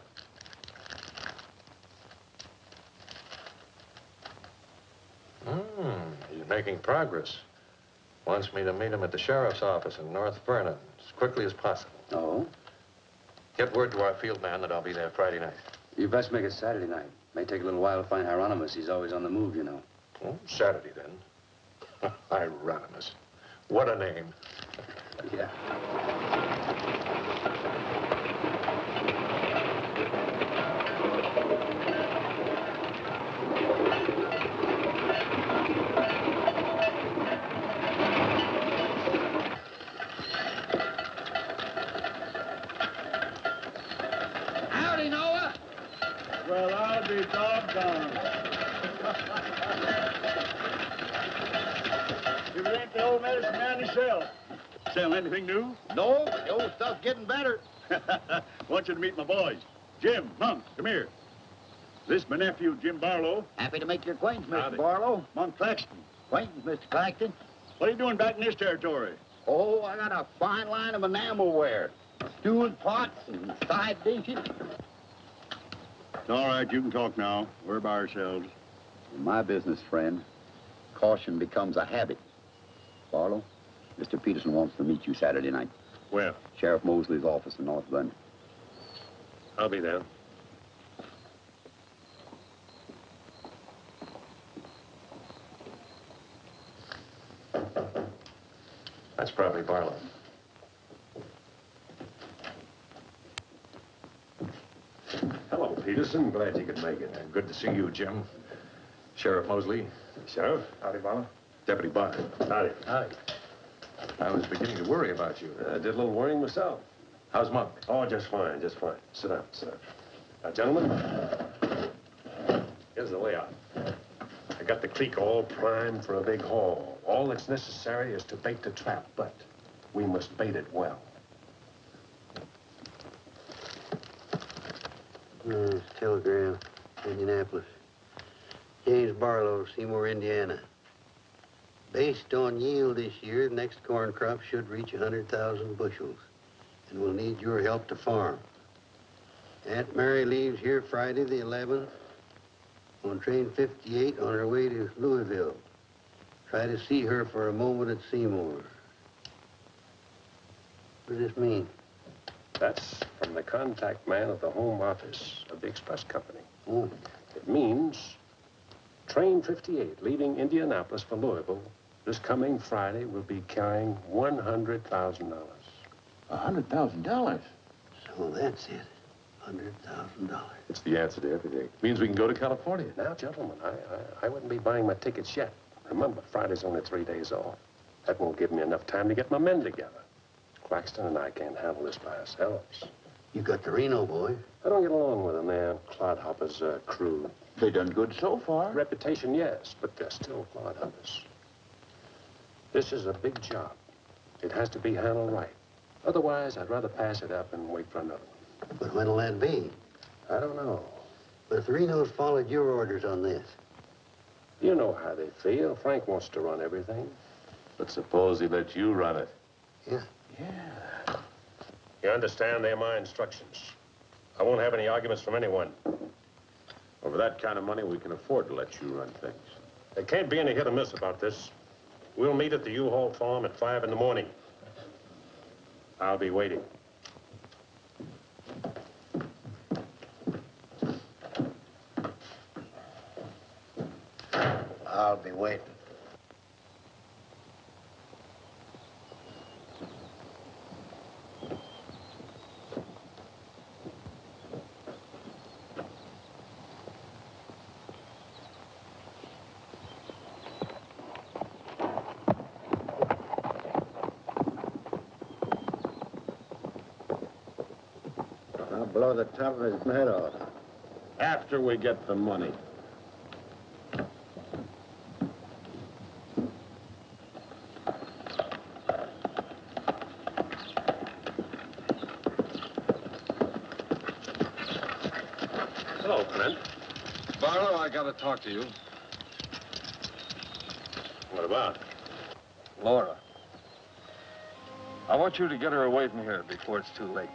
He's making progress. Wants me to meet him at the sheriff's office in North Vernon as quickly as possible. Oh? Get word to our field man that I'll be there Friday night. You best make it Saturday night. May take a little while to find Hieronymus. He's always on the move, you know. Oh, Saturday, then. Hieronymus. What a name. Yeah. Howdy, Noah. Well, I'll be doggone. old medicine man himself. Sell anything new? No, but the old stuff's getting better. Want you to meet my boys. Jim, Monk, come here. This my nephew, Jim Barlow. Happy to make your acquaintance, Mr. Howdy. Barlow. Monk Claxton. Acquaintance, Mr. Claxton. What are you doing back in this territory? Oh, I got a fine line of enamelware. Stewing pots and side dishes. It's all right, you can talk now. We're by ourselves. In my business, friend, caution becomes a habit. Barlow, Mr. Peterson wants to meet you Saturday night. Where? Sheriff Mosley's office in North London. I'll be there. That's probably Barlow. Hello, Peterson. Glad you could make it. Good to see you, Jim. Sheriff Mosley. Sheriff? Howdy, Barlow. Deputy Barker. Howdy. Howdy. I was beginning to worry about you. I did a little worrying myself. How's Monk? Oh, just fine, just fine. Sit down, sit down. Now, gentlemen, here's the layout. I got the creek all primed for a big haul. All that's necessary is to bait the trap, but we must bait it well. Telegram, Indianapolis. James Barlow, Seymour, Indiana. Based on yield this year, the next corn crop should reach 100,000 bushels, and we'll need your help to farm. Aunt Mary leaves here Friday the 11th on train 58 on her way to Louisville. Try to see her for a moment at Seymour. What does this mean? That's from the contact man at the home office of the express company. Oh. It means train 58 leaving Indianapolis for Louisville this coming Friday will be carrying $100,000. $100,000? So that's it. $100,000. It's the answer to everything. Means we can go to California. Now, gentlemen, I wouldn't be buying my tickets yet. Remember, Friday's only 3 days off. That won't give me enough time to get my men together. Claxton and I can't handle this by ourselves. You got the Reno boy. I don't get along with them. They're clodhoppers, crude. They done good so far. Reputation, yes, but they're still clodhoppers. This is a big job. It has to be handled right. Otherwise, I'd rather pass it up and wait for another one. But when'll that be? I don't know. But if the Renos followed your orders on this. You know how they feel. Frank wants to run everything. But suppose he let you run it. Yeah. Yeah. You understand, they're my instructions. I won't have any arguments from anyone. Over that kind of money, we can afford to let you run things. There can't be any hit or miss about this. We'll meet at the U-Haul farm at 5 in the morning. I'll be waiting. I'll be waiting. I'll blow the top of his head off. After we get the money. Hello, Clint. Barlow, I gotta talk to you. What about? Laura. I want you to get her away from here before it's too late.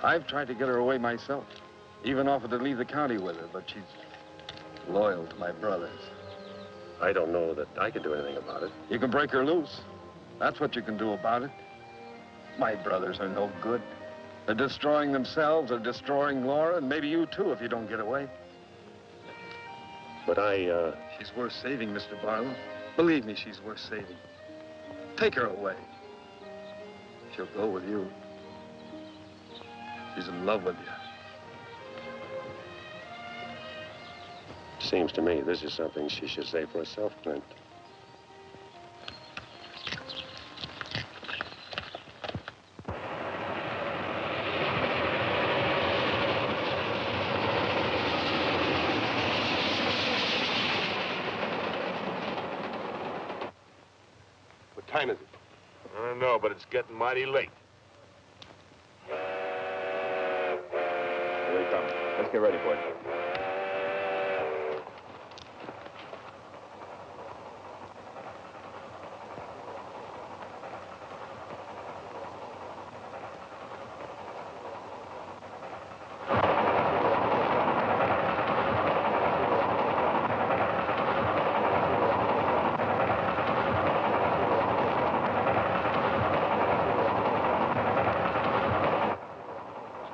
I've tried to get her away myself. Even offered to leave the county with her, but she's loyal to my brothers. I don't know that I can do anything about it. You can break her loose. That's what you can do about it. My brothers are no good. They're destroying themselves, they're destroying Laura, and maybe you too if you don't get away. But She's worth saving, Mr. Barlow. Believe me, she's worth saving. Take her away. She'll go with you. She's in love with you. Seems to me this is something she should say for herself, Clint. time is it? I don't know, but it's getting mighty late. Here he comes. Let's get ready for it.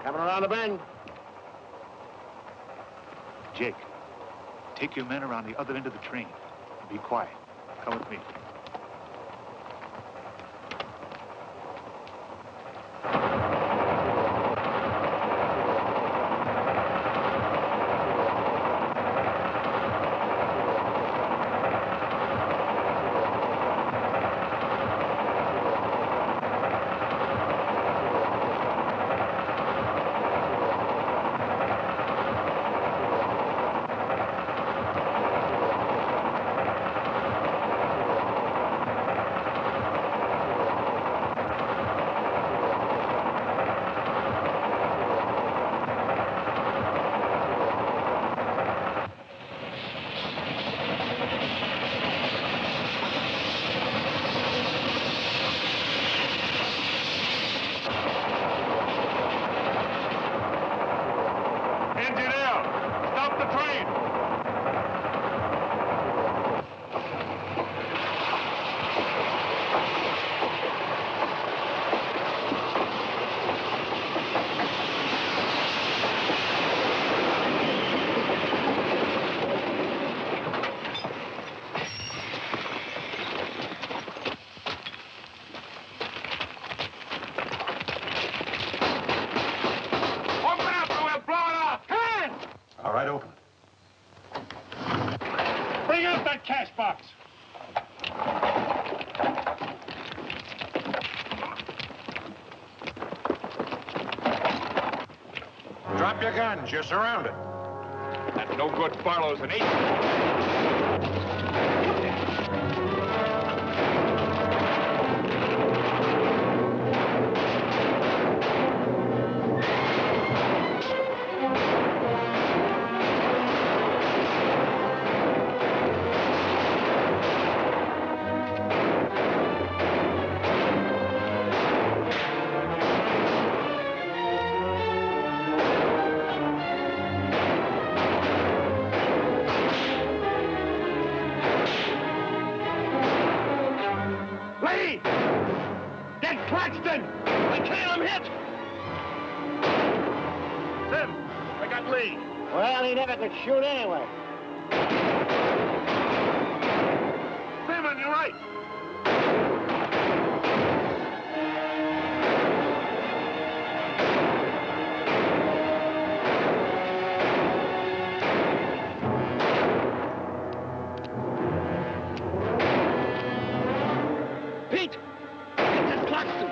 Coming around the bend. Jake, take your men around the other end of the train. And be quiet. Come with me. Engineer, stop the train. Open up or we'll blow it up. Hands! All right, open it. Bring out that cash box. Drop your guns. You're surrounded. That no good Barlow's an agent. Lee! Get Claxton! I can't, I'm hit! Sim, I got Lee. Well, he never could shoot anyway. Sim, on your right. Pete! Get this Claxton!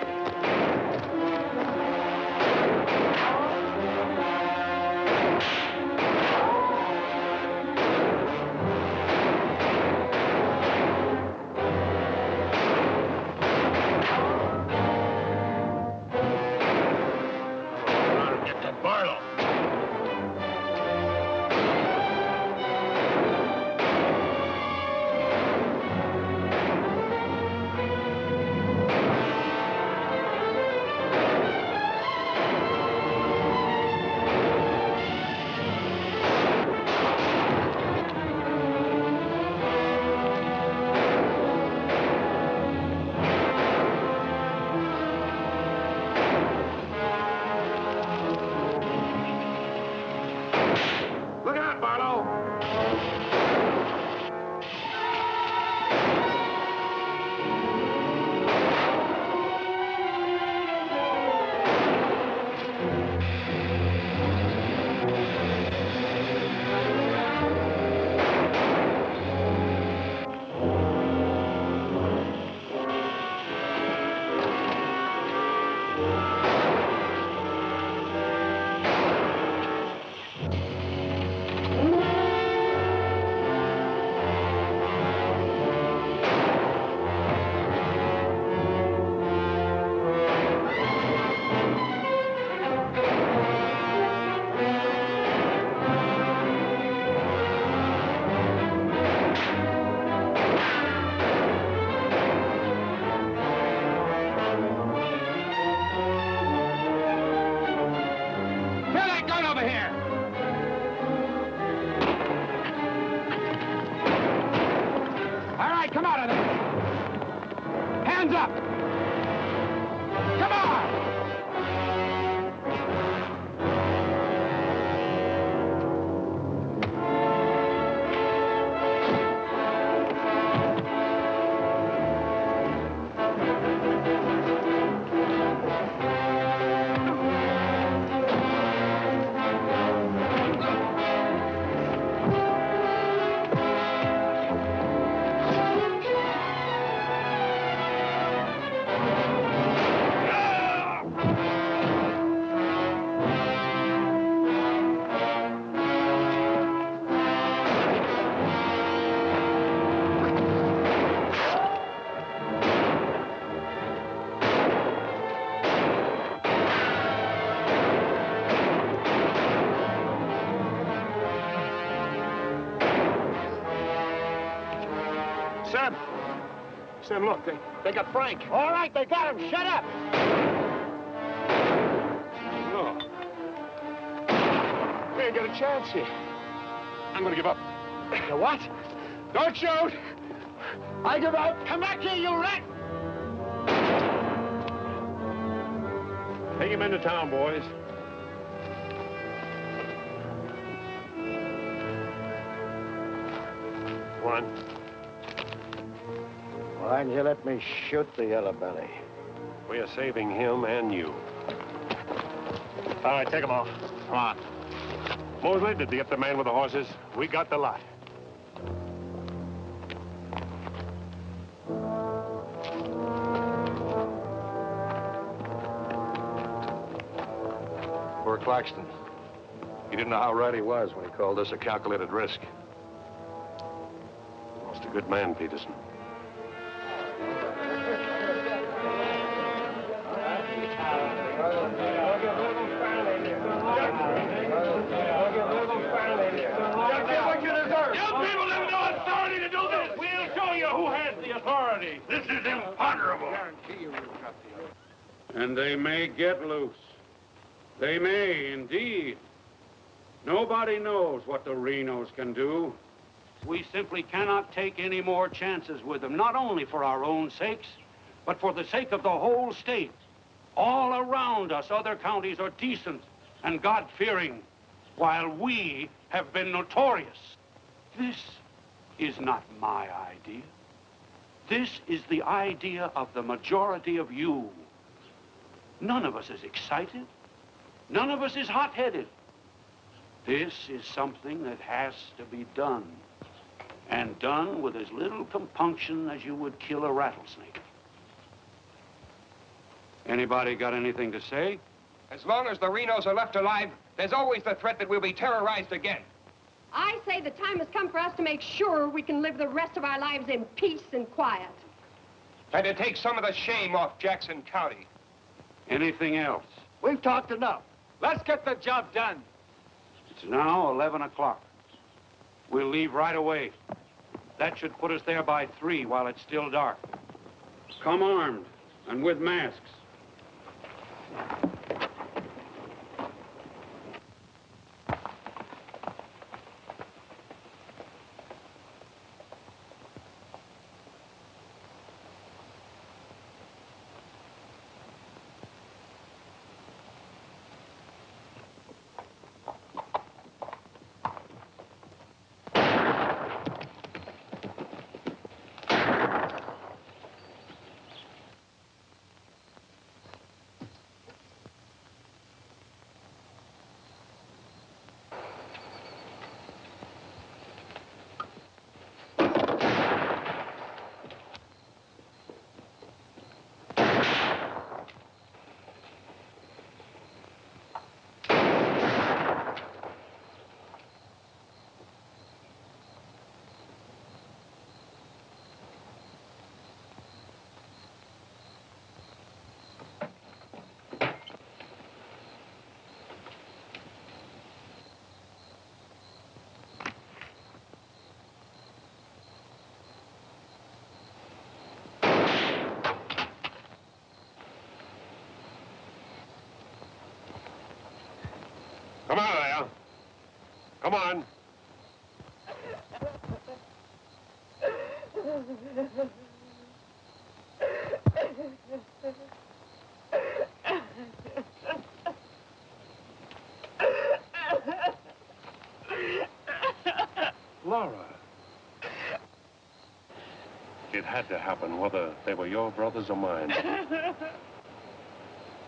All right, come out of there. Hands up. Come on. Sam, look, they got Frank. All right, they got him. Shut up. No. We ain't got a chance here. I'm gonna give up. You what? Don't shoot! I give up. Come back here, you rat. Take him into town, boys. Come on. Why didn't you let me shoot the yellow belly? We are saving him and you. All right, take them off. Come on. Mosley, did you get the man with the horses? We got the lot. Poor Claxton. He didn't know how right he was when he called this a calculated risk. Lost a good man, Peterson. This is imponderable. And they may get loose. They may, indeed. Nobody knows what the Renos can do. We simply cannot take any more chances with them, not only for our own sakes, but for the sake of the whole state. All around us, other counties are decent and God-fearing, while we have been notorious. This is not my idea. This is the idea of the majority of you. None of us is excited. None of us is hot-headed. This is something that has to be done, and done with as little compunction as you would kill a rattlesnake. Anybody got anything to say? As long as the Renos are left alive, there's always the threat that we'll be terrorized again. I say the time has come for us to make sure we can live the rest of our lives in peace and quiet. And to take some of the shame off Jackson County. Anything else? We've talked enough. Let's get the job done. It's now 11 o'clock. We'll leave right away. That should put us there by 3 while it's still dark. Come armed and with masks. Come on, there. Come on. Laura. It had to happen, whether they were your brothers or mine.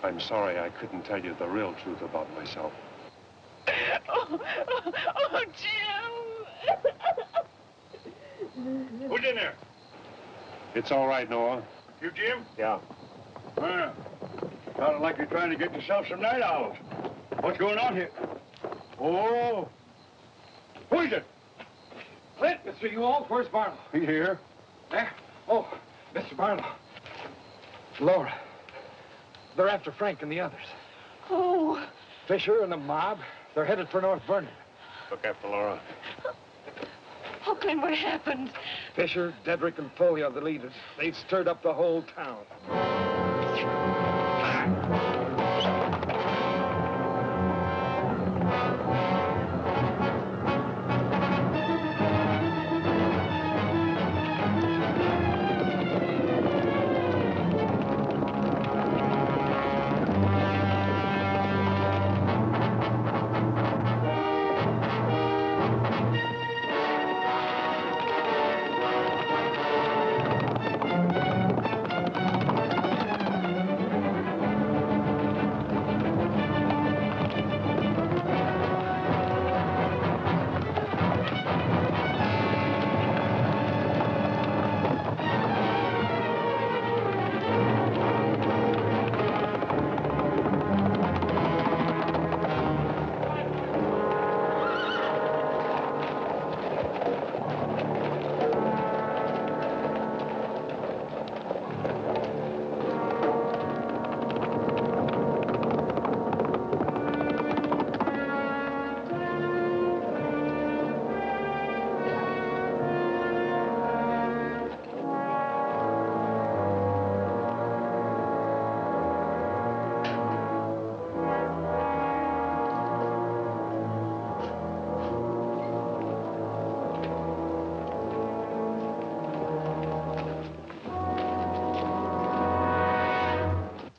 I'm sorry I couldn't tell you the real truth about myself. Oh, Jim! Who's in there? It's all right, Noah. You, Jim? Yeah. Sounded like you're trying to get yourself some night owls. What's going on here? Oh. Who is it? Clint, Mr. Ewald, where's Barlow? He's here. There? Oh, Mr. Barlow. Laura. They're after Frank and the others. Oh. Fisher and the mob. They're headed for North Vernon. Look after Laura. Oh, Clint, what happened? Fisher, Dedrick, and Foley are the leaders. They've stirred up the whole town.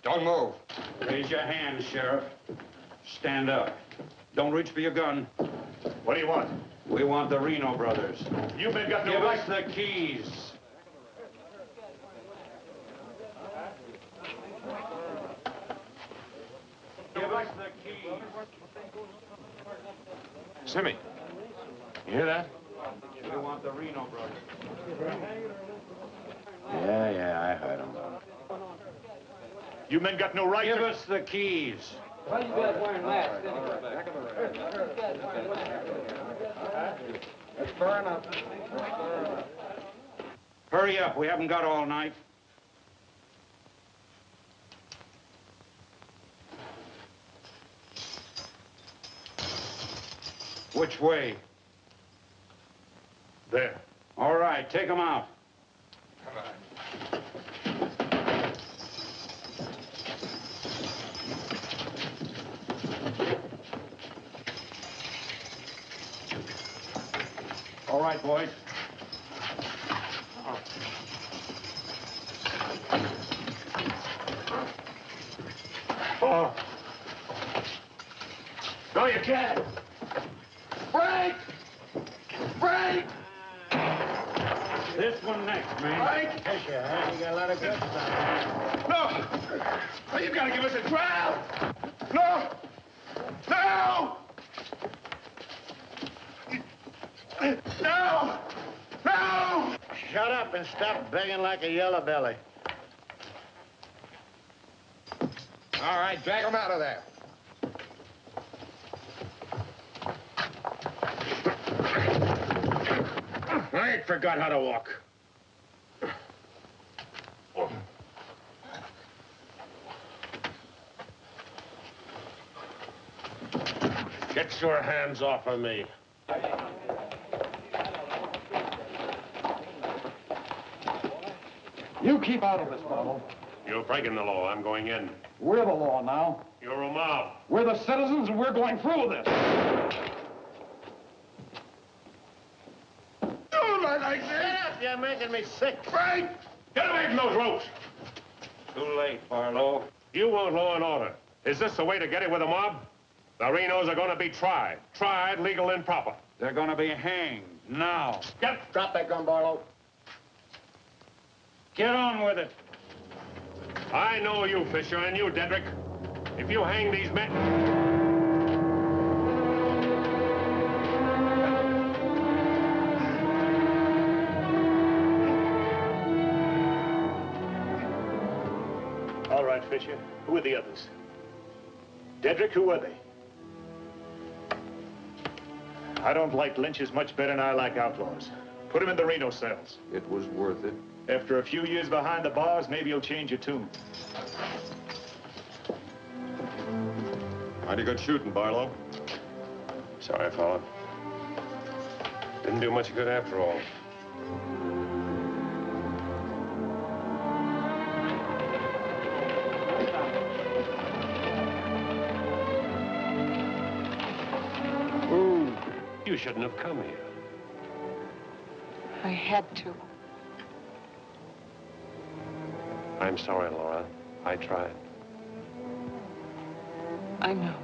Don't move. Raise your hand, Sheriff. Stand up. Don't reach for your gun. What do you want? We want the Reno brothers. You men got no Give right. us the keys. Give us the keys. Simmy, you hear that? We want the Reno brothers. Yeah, I heard him. You men got no right. Give us the keys. Why you guys wearing masks? It's burn up. Hurry up. We haven't got all night. Which way? There. All right, take them out. All right, boys. Oh. No, you can't. Frank! Frank! This one next, man. Frank! Yes, you have. You got a lot of guts on No! Oh, you gotta give us a trial! No! No! No! No! Shut up and stop begging like a yellow belly. All right, drag them out of there. I ain't forgot how to walk. Get your hands off of me. You keep out of this, Barlow. You're breaking the law. I'm going in. We're the law now. You're a mob. We're the citizens, and we're going through with this. Don't like this! You're making me sick. Frank! Get away from those ropes! Too late, Barlow. You want law and order. Is this the way to get it with the mob? The Renos are going to be tried. Tried, legal, and proper. They're going to be hanged now. Drop that gun, Barlow. Get on with it. I know you, Fisher, and you, Dedrick. If you hang these men... All right, Fisher. Who are the others? Dedrick, who are they? I don't like lynches much better than I like outlaws. Put him in the Reno cells. It was worth it. After a few years behind the bars, maybe you'll change your tune. Mighty good shooting, Barlow. Sorry, fella. Didn't do much good after all. Ooh, you shouldn't have come here. I had to. I'm sorry, Laura. I tried. I know.